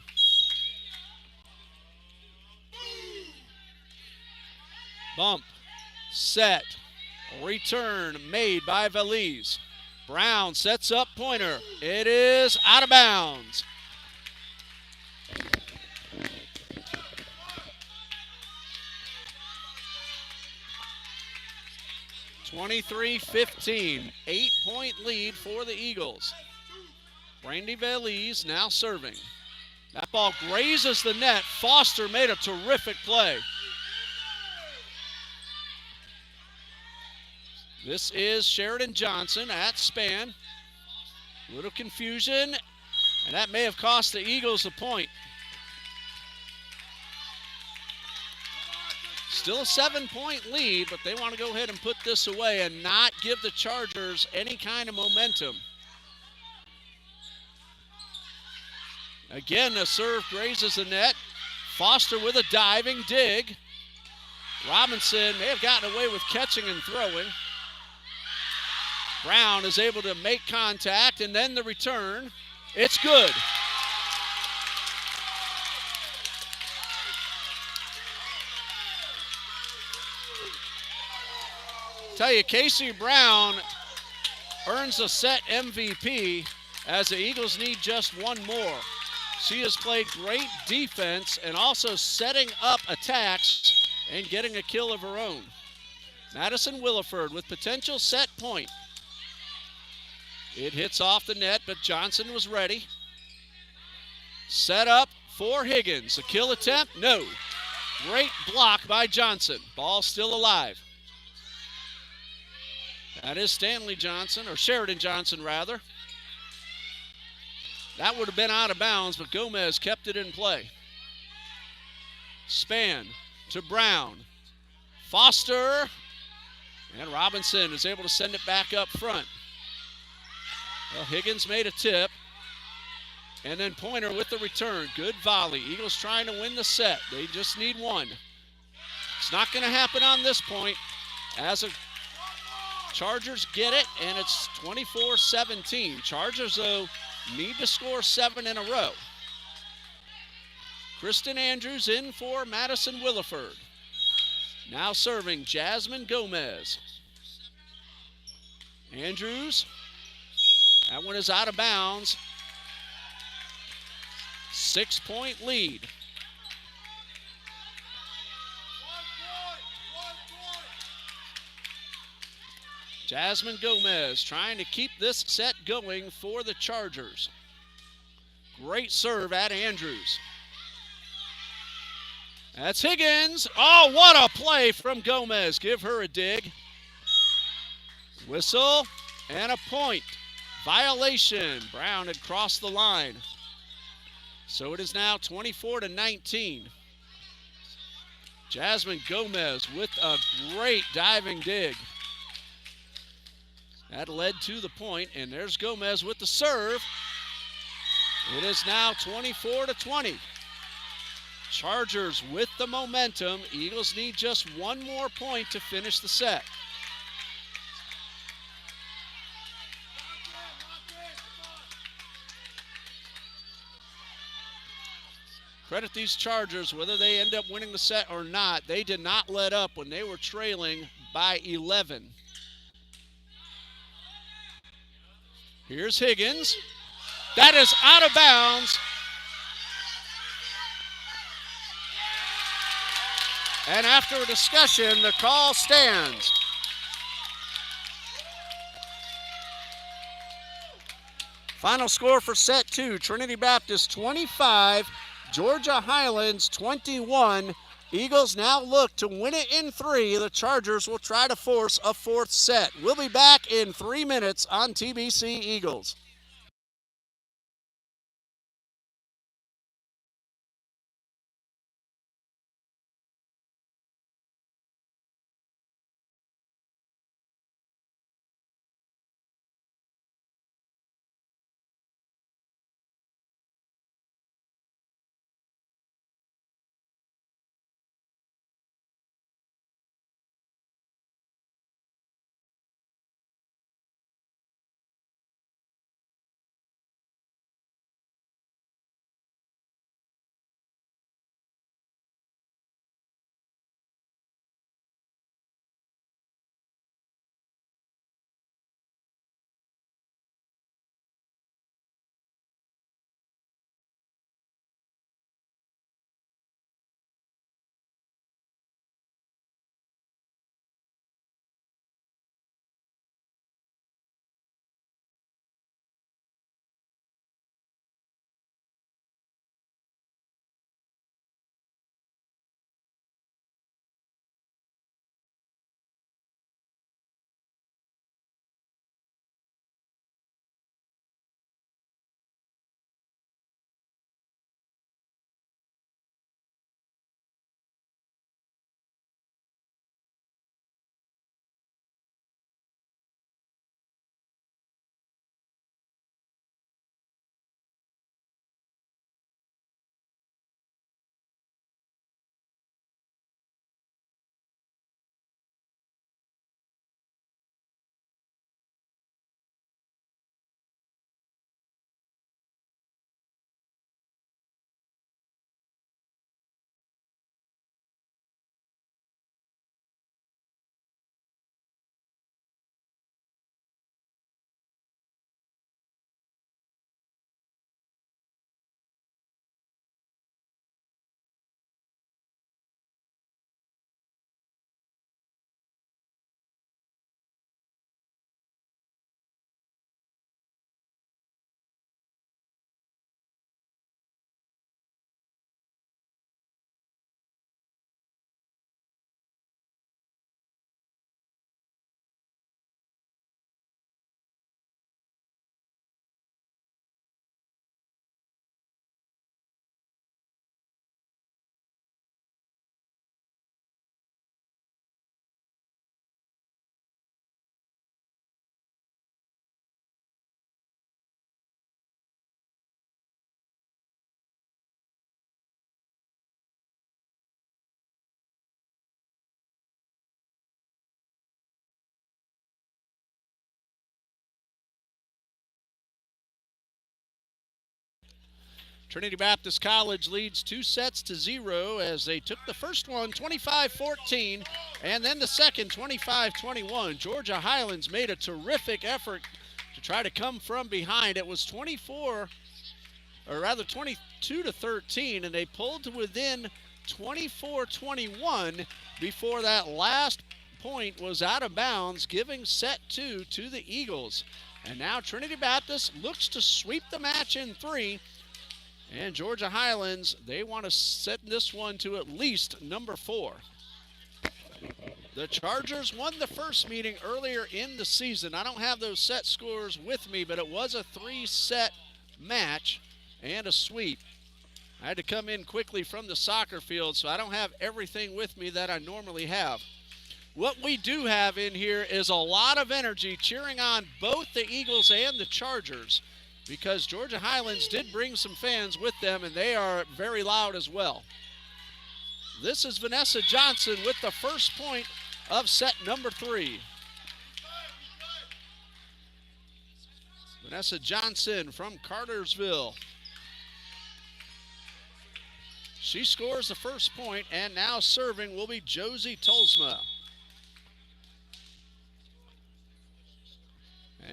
Bump, set, return made by Valise. Brown sets up Pointer. It is out of bounds. (23-15), 8-point lead for the Eagles. Brandy Valise now serving. That ball grazes the net. Foster made a terrific play. This is Sheridan Johnson at Spann. A little confusion, and that may have cost the Eagles a point. Still a 7-point lead, but they want to go ahead and put this away and not give the Chargers any kind of momentum. Again, the serve grazes the net. Foster with a diving dig. Robinson may have gotten away with catching and throwing. Brown is able to make contact, and then the return. It's good. Tell you, Casey Brown earns a set MVP as the Eagles need just one more. She has played great defense and also setting up attacks and getting a kill of her own. Madison Williford with potential set point. It hits off the net, but Johnson was ready. Set up for Higgins. A kill attempt? No. Great block by Johnson. Ball still alive. That is Stanley Johnson, or Sheridan Johnson rather. That would have been out of bounds, but Gomez kept it in play. Span to Brown. Foster. And Robinson is able to send it back up front. Well, Higgins made a tip. And then Pointer with the return. Good volley. Eagles trying to win the set. They just need one. It's not going to happen on this point. As a Chargers get it, and it's 24-17. Chargers, though, need to score 7 in a row. Kristen Andrews in for Madison Williford. Now serving Jasmine Gomez. Andrews. That one is out of bounds. 6-point lead. Jasmine Gomez trying to keep this set going for the Chargers. Great serve at Andrews. That's Higgins. Oh, what a play from Gomez. Give her a dig. Whistle and a point. Violation. Brown had crossed the line. So it is now 24-19. Jasmine Gomez with a great diving dig. That led to the point, and there's Gomez with the serve. It is now 24-20. Chargers with the momentum. Eagles need just one more point to finish the set. Credit these Chargers, whether they end up winning the set or not. They did not let up when they were trailing by 11. Here's Higgins. That is out of bounds. And after a discussion, the call stands. Final score for set 2, Trinity Baptist 25, Georgia Highlands 21. Eagles now look to win it in 3. The Chargers will try to force a 4th set. We'll be back in 3 minutes on TBC Eagles. Trinity Baptist College leads 2-0 as they took the first one 25-14 and then the second 25-21. Georgia Highlands made a terrific effort to try to come from behind. It was 22-13, and they pulled to within 24-21 before that last point was out of bounds, giving set 2 to the Eagles. And now Trinity Baptist looks to sweep the match in 3. And Georgia Highlands, they want to set this one to at least number 4. The Chargers won the first meeting earlier in the season. I don't have those set scores with me, but it was a 3-set match and a sweep. I had to come in quickly from the soccer field, so I don't have everything with me that I normally have. What we do have in here is a lot of energy cheering on both the Eagles and the Chargers, because Georgia Highlands did bring some fans with them, and they are very loud as well. This is Vanessa Johnson with the first point of set number 3. Vanessa Johnson from Cartersville. She scores the first point, and now serving will be Josie Tolsma.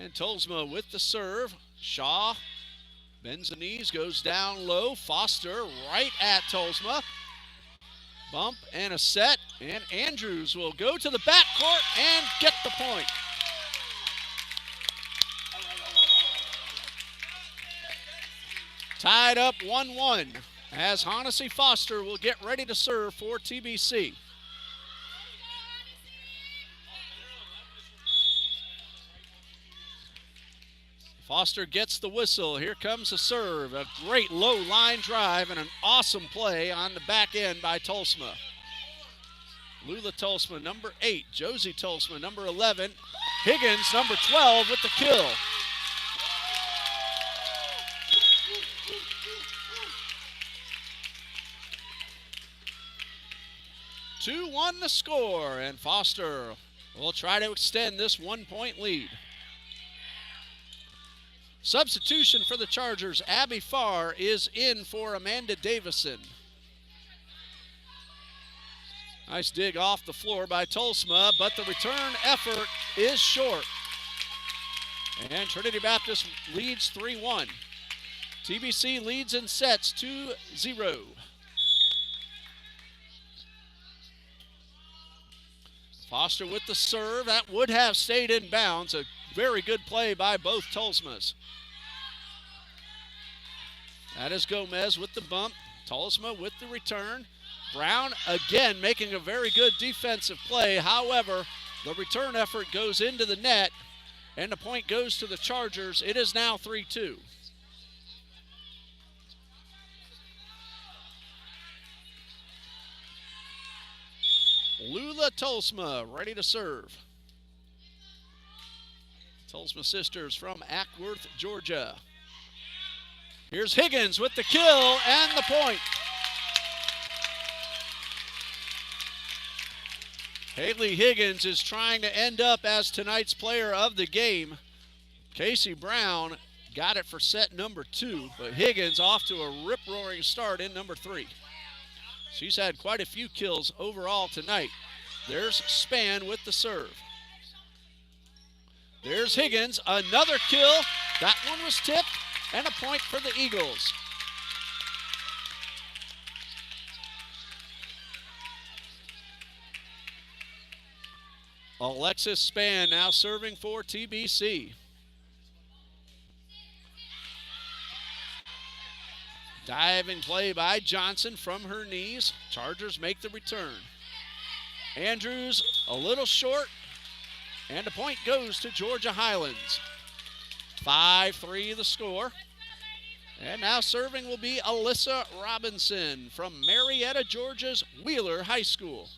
And Tolsma with the serve. Shaw bends the knees, goes down low. Foster right at Tolsma. Bump and a set, and Andrews will go to the backcourt and get the point. Tied up 1-1 as Honnessy Foster will get ready to serve for TBC. Foster gets the whistle. Here comes the serve. A great low line drive and an awesome play on the back end by Tolsma. Lula Tolsma, number 8. Josie Tolsma, number 11. Higgins, number 12, with the kill. Two-1 the score, and Foster will try to extend this 1-point lead. Substitution for the Chargers, Abby Farr is in for Amanda Davison. Nice dig off the floor by Tolsma, but the return effort is short. And Trinity Baptist leads 3-1. TBC leads in sets 2-0. Foster with the serve. That would have stayed in bounds. A very good play by both Tolsmas. That is Gomez with the bump. Tolsma with the return. Brown again making a very good defensive play. However, the return effort goes into the net, and the point goes to the Chargers. It is now 3-2. Lula Tolsma ready to serve. Tolsma sisters from Ackworth, Georgia. Here's Higgins with the kill and the point. Haley Higgins is trying to end up as tonight's player of the game. Casey Brown got it for set number 2, but Higgins off to a rip-roaring start in number 3. She's had quite a few kills overall tonight. There's Spann with the serve. There's Higgins, another kill. That one was tipped, and a point for the Eagles. Alexis Spann now serving for TBC. Diving play by Johnson from her knees. Chargers make the return. Andrews a little short, and the point goes to Georgia Highlands. 5-3 the score. And now serving will be Alyssa Robinson from Marietta, Georgia's Wheeler High School.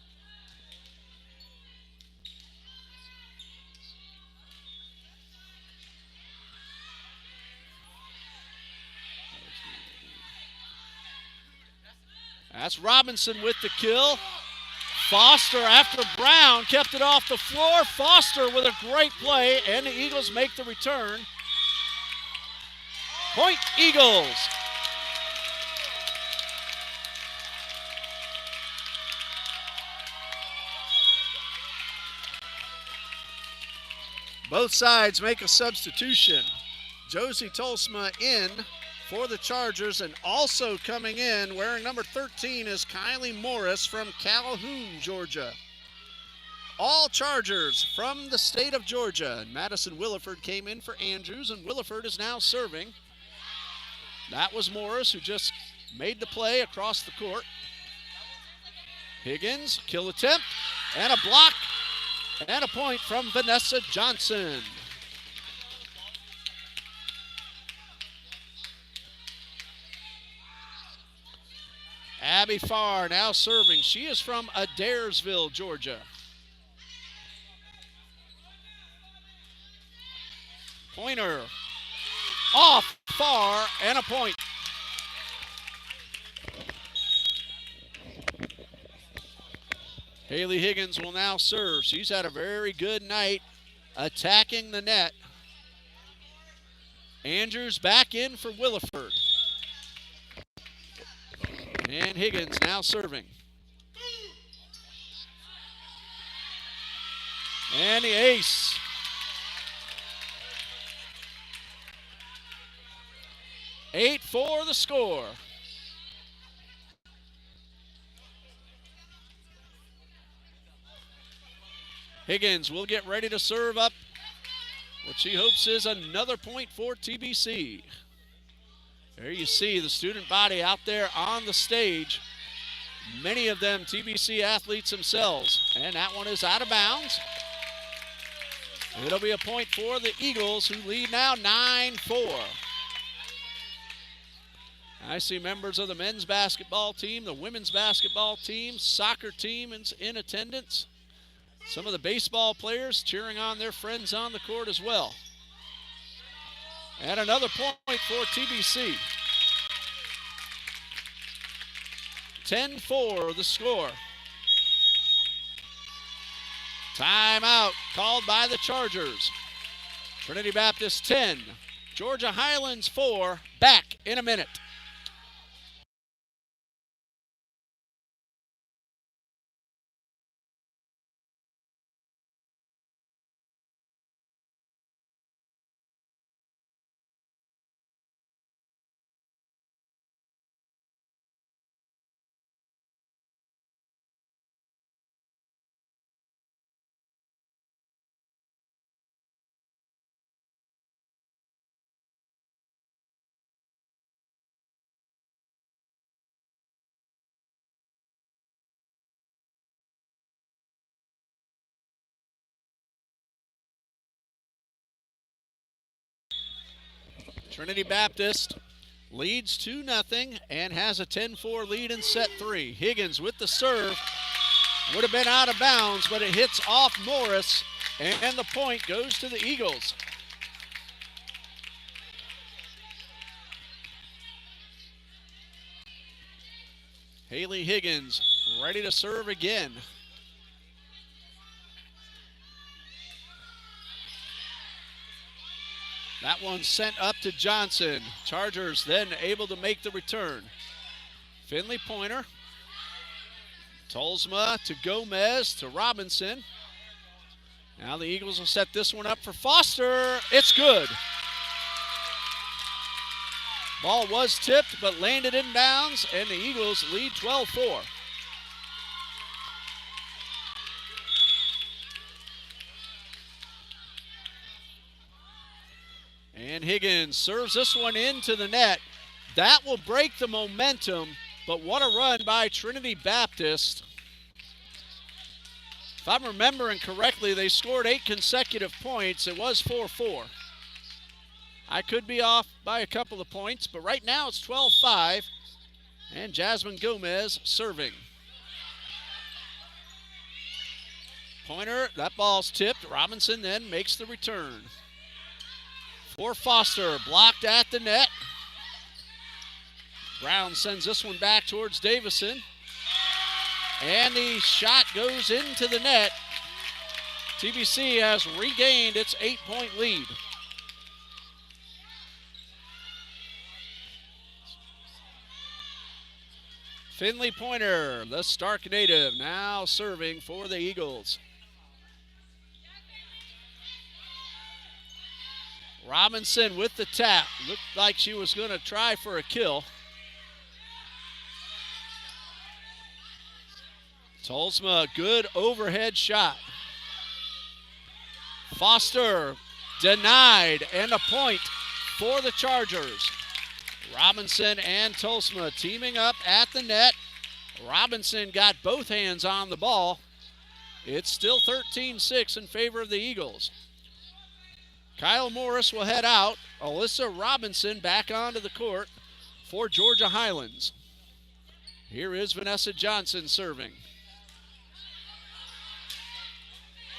That's Robinson with the kill. Foster after Brown kept it off the floor. Foster with a great play, and the Eagles make the return. Point Eagles. Both sides make a substitution. Josie Tolsma in for the Chargers, and also coming in wearing number 13 is Kylie Morris from Calhoun, Georgia. All Chargers from the state of Georgia. And Madison Williford came in for Andrews, and Williford is now serving. That was Morris, who just made the play across the court. Higgins, kill attempt, and a block, and a point from Vanessa Johnson. Abby Farr now serving. She is from Adairsville, Georgia. Pointer off Farr, and a point. Haley Higgins will now serve. She's had a very good night attacking the net. Andrews back in for Williford. And Higgins now serving. And the ace. Eight for the score. Higgins will get ready to serve up what she hopes is another point for TBC. There you see the student body out there on the stage. Many of them TBC athletes themselves. And that one is out of bounds. It'll be a point for the Eagles, who lead now 9-4. I see members of the men's basketball team, the women's basketball team, soccer team in attendance. Some of the baseball players cheering on their friends on the court as well. And another point for TBC. 10-4 the score. Timeout called by the Chargers. Trinity Baptist 10, Georgia Highlands 4. Back in a minute. Trinity Baptist leads 2-0 and has a 10-4 lead in set 3. Higgins with the serve. Would have been out of bounds, but it hits off Morris, and the point goes to the Eagles. Haley Higgins ready to serve again. That one sent up to Johnson. Chargers then able to make the return. Finley Pointer. Tolsma to Gomez to Robinson. Now the Eagles will set this one up for Foster. It's good. Ball was tipped but landed in bounds, and the Eagles lead 12-4. And Higgins serves this one into the net. That will break the momentum, but what a run by Trinity Baptist. If I'm remembering correctly, they scored 8 consecutive points. It was 4-4. I could be off by a couple of points, but right now it's 12-5. And Jasmine Gomez serving. Pointer, that ball's tipped. Robinson then makes the return. For Foster, blocked at the net. Brown sends this one back towards Davison. And the shot goes into the net. TBC has regained its 8-point lead. Finley Pointer, the Stark native, now serving for the Eagles. Robinson with the tap. Looked like she was going to try for a kill. Tolsma, good overhead shot. Foster denied, and a point for the Chargers. Robinson and Tolsma teaming up at the net. Robinson got both hands on the ball. It's still 13-6 in favor of the Eagles. Kyle Morris will head out. Alyssa Robinson back onto the court for Georgia Highlands. Here is Vanessa Johnson serving.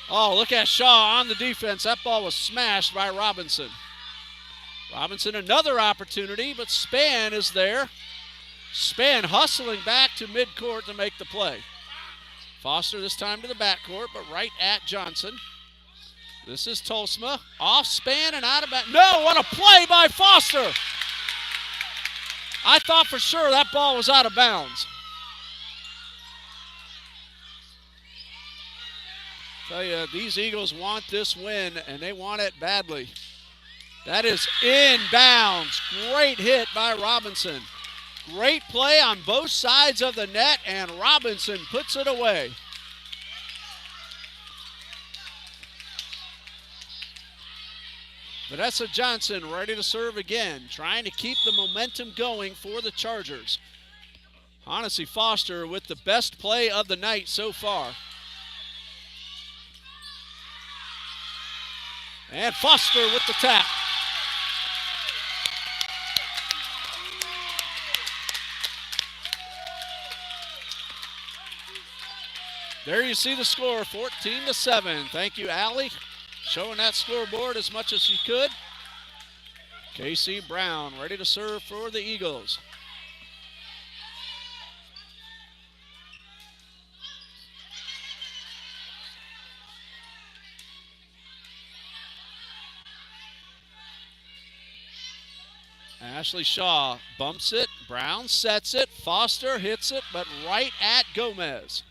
Oh, look at Shaw on the defense. That ball was smashed by Robinson. Robinson another opportunity, but Spann is there. Spann hustling back to midcourt to make the play. Foster this time to the backcourt, but right at Johnson. This is Tolsma. Off Spann and out of back. No, what a play by Foster. I thought for sure that ball was out of bounds. Tell you, these Eagles want this win, and they want it badly. That is inbounds. Great hit by Robinson. Great play on both sides of the net, and Robinson puts it away. Vanessa Johnson ready to serve again, trying to keep the momentum going for the Chargers. Honestly, Foster with the best play of the night so far. And Foster with the tap. There you see the score, 14-7. Thank you, Allie, showing that scoreboard as much as you could. Casey Brown ready to serve for the Eagles. Ashley Shaw bumps it. Brown sets it. Foster hits it, but right at Gomez.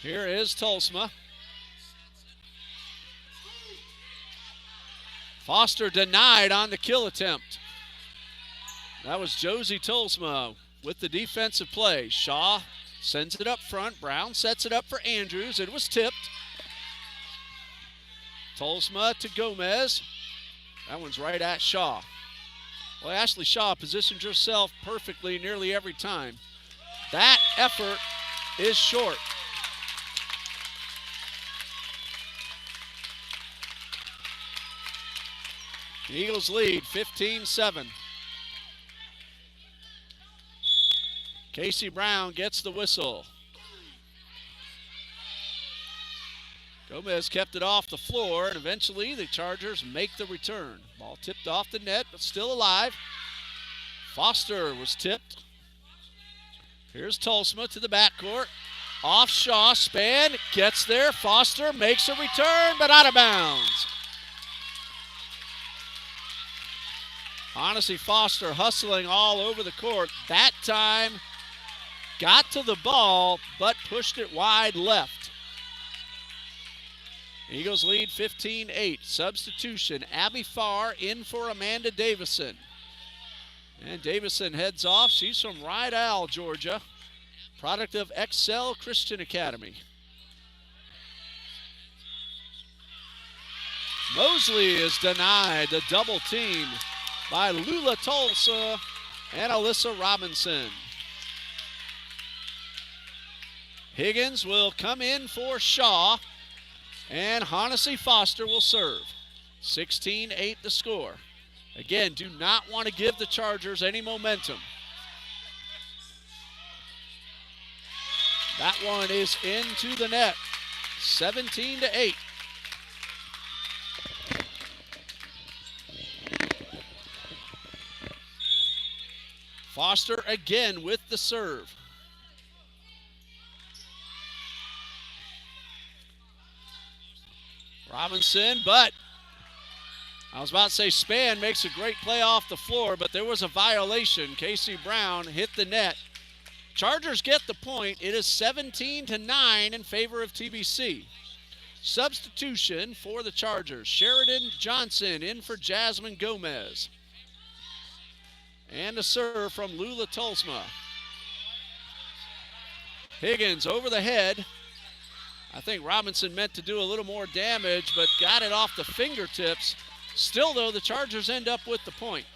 Here is Tolsma. Foster denied on the kill attempt. That was Josie Tolsma with the defensive play. Shaw sends it up front. Brown sets it up for Andrews. It was tipped. Tolsma to Gomez. That one's right at Shaw. Well, Ashley Shaw positioned herself perfectly nearly every time. That effort is short. The Eagles lead 15-7. Casey Brown gets the whistle. Gomez kept it off the floor, and eventually the Chargers make the return. Ball tipped off the net, but still alive. Foster was tipped. Here's Tolsma to the backcourt. Off Shaw, Spann gets there. Foster makes a return, but out of bounds. Honestly, Foster hustling all over the court. That time got to the ball, but pushed it wide left. Eagles lead 15-8. Substitution, Abby Farr in for Amanda Davison. And Davison heads off. She's from Rydell, Georgia, product of Excel Christian Academy. Mosley is denied the double team by Lula Tulsa and Alyssa Robinson. Higgins will come in for Shaw, and Honnessy Foster will serve. 16-8 the score. Again, do not want to give the Chargers any momentum. That one is into the net. 17-8. Foster again with the serve. Robinson, but I was about to say Spann makes a great play off the floor, but there was a violation. Casey Brown hit the net. Chargers get the point. It is 17-9 in favor of TBC. Substitution for the Chargers. Sheridan Johnson in for Jasmine Gomez. And a serve from Lula Tolsma. Higgins over the head. I think Robinson meant to do a little more damage, but got it off the fingertips. Still, though, the Chargers end up with the point.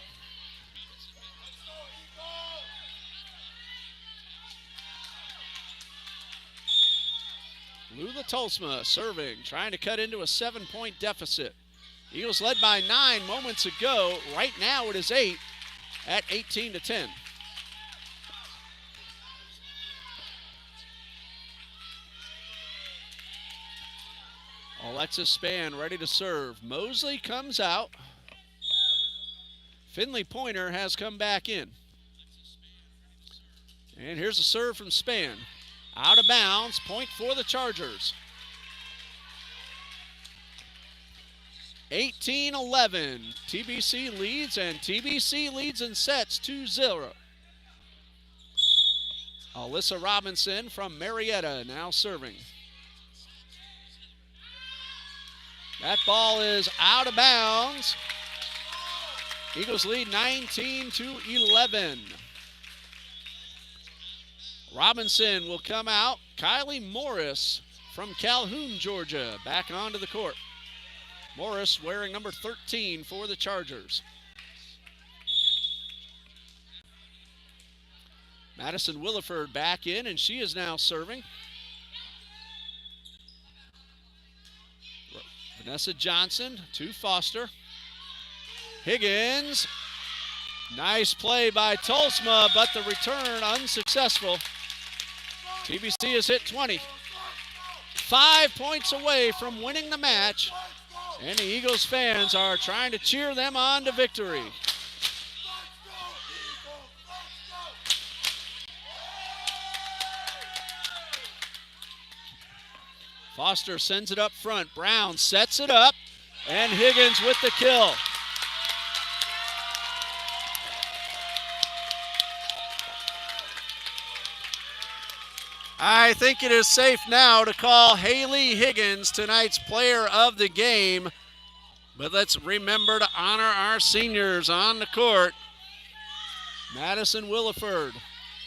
Lula Tolsma serving, trying to cut into a 7-point deficit. Eagles led by 9 moments ago. Right now it is 8 at 18-10. Alexis Spann ready to serve. Mosley comes out. Finley Pointer has come back in. And here's a serve from Spann. Out of bounds, point for the Chargers. 18-11, TBC leads, and TBC leads in sets 2-0. Alyssa Robinson from Marietta now serving. That ball is out of bounds. Eagles lead 19-11. Robinson will come out. Kylie Morris from Calhoun, Georgia, back onto the court. Morris wearing number 13 for the Chargers. Madison Williford back in, and she is now serving. Vanessa Johnson to Foster. Higgins. Nice play by Tolsma, but the return unsuccessful. TBC has hit 20. 5 points away from winning the match, and the Eagles fans are trying to cheer them on to victory. Foster sends it up front. Brown sets it up, and Higgins with the kill. I think it is safe now to call Haley Higgins tonight's player of the game. But let's remember to honor our seniors on the court. Madison Williford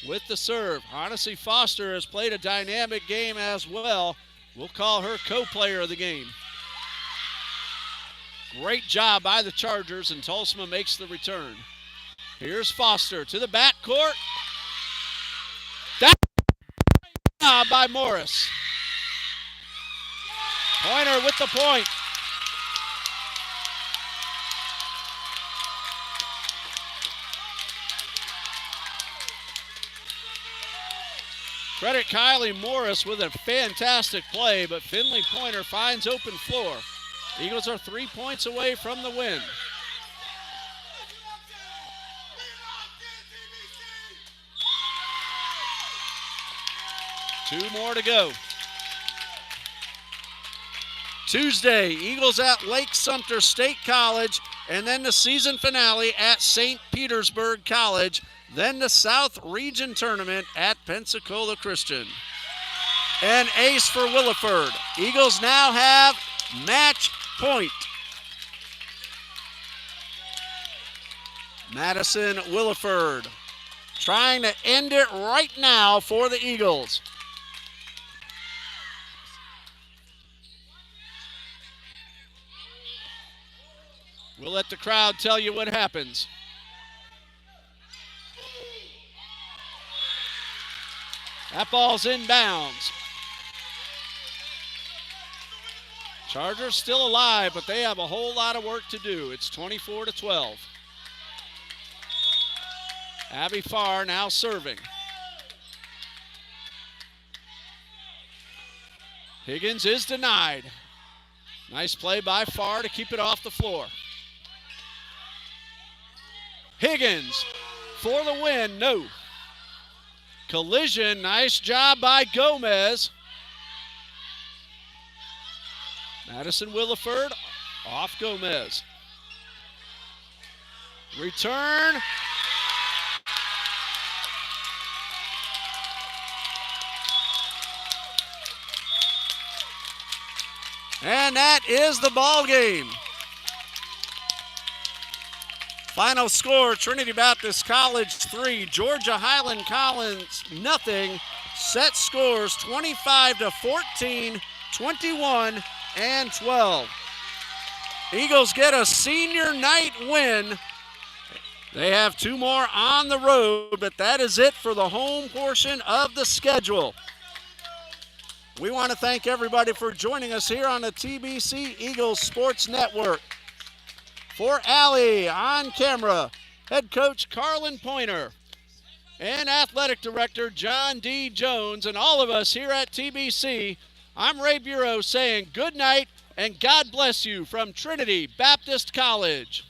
with the serve. Odyssey Foster has played a dynamic game as well. We'll call her co-player of the game. Great job by the Chargers, and Tolsma makes the return. Here's Foster to the backcourt. That's a job by Morris. Pointer with the point. Credit Kylie Morris with a fantastic play, but Finley Pointer finds open floor. Eagles are 3 points away from the win. Two more to go. Tuesday, Eagles at Lake Sumter State College, and then the season finale at St. Petersburg College. Then the South Region Tournament at Pensacola Christian. An ace for Williford. Eagles now have match point. Madison Williford trying to end it right now for the Eagles. We'll let the crowd tell you what happens. That ball's inbounds. Chargers still alive, but they have a whole lot of work to do. It's 24-12. Abby Farr now serving. Higgins is denied. Nice play by Farr to keep it off the floor. Higgins for the win, no. Collision, nice job by Gomez. Madison Williford off Gomez. Return. And that is the ball game. Final score, Trinity Baptist College 3, Georgia Highland Collins nothing. Set scores 25-14, 21, and 12. Eagles get a senior night win. They have 2 more on the road, but that is it for the home portion of the schedule. We want to thank everybody for joining us here on the TBC Eagles Sports Network. For Allie on camera, head coach Carlin Pointer, and athletic director John D. Jones, and all of us here at TBC, I'm Ray Bureau saying good night and God bless you from Trinity Baptist College.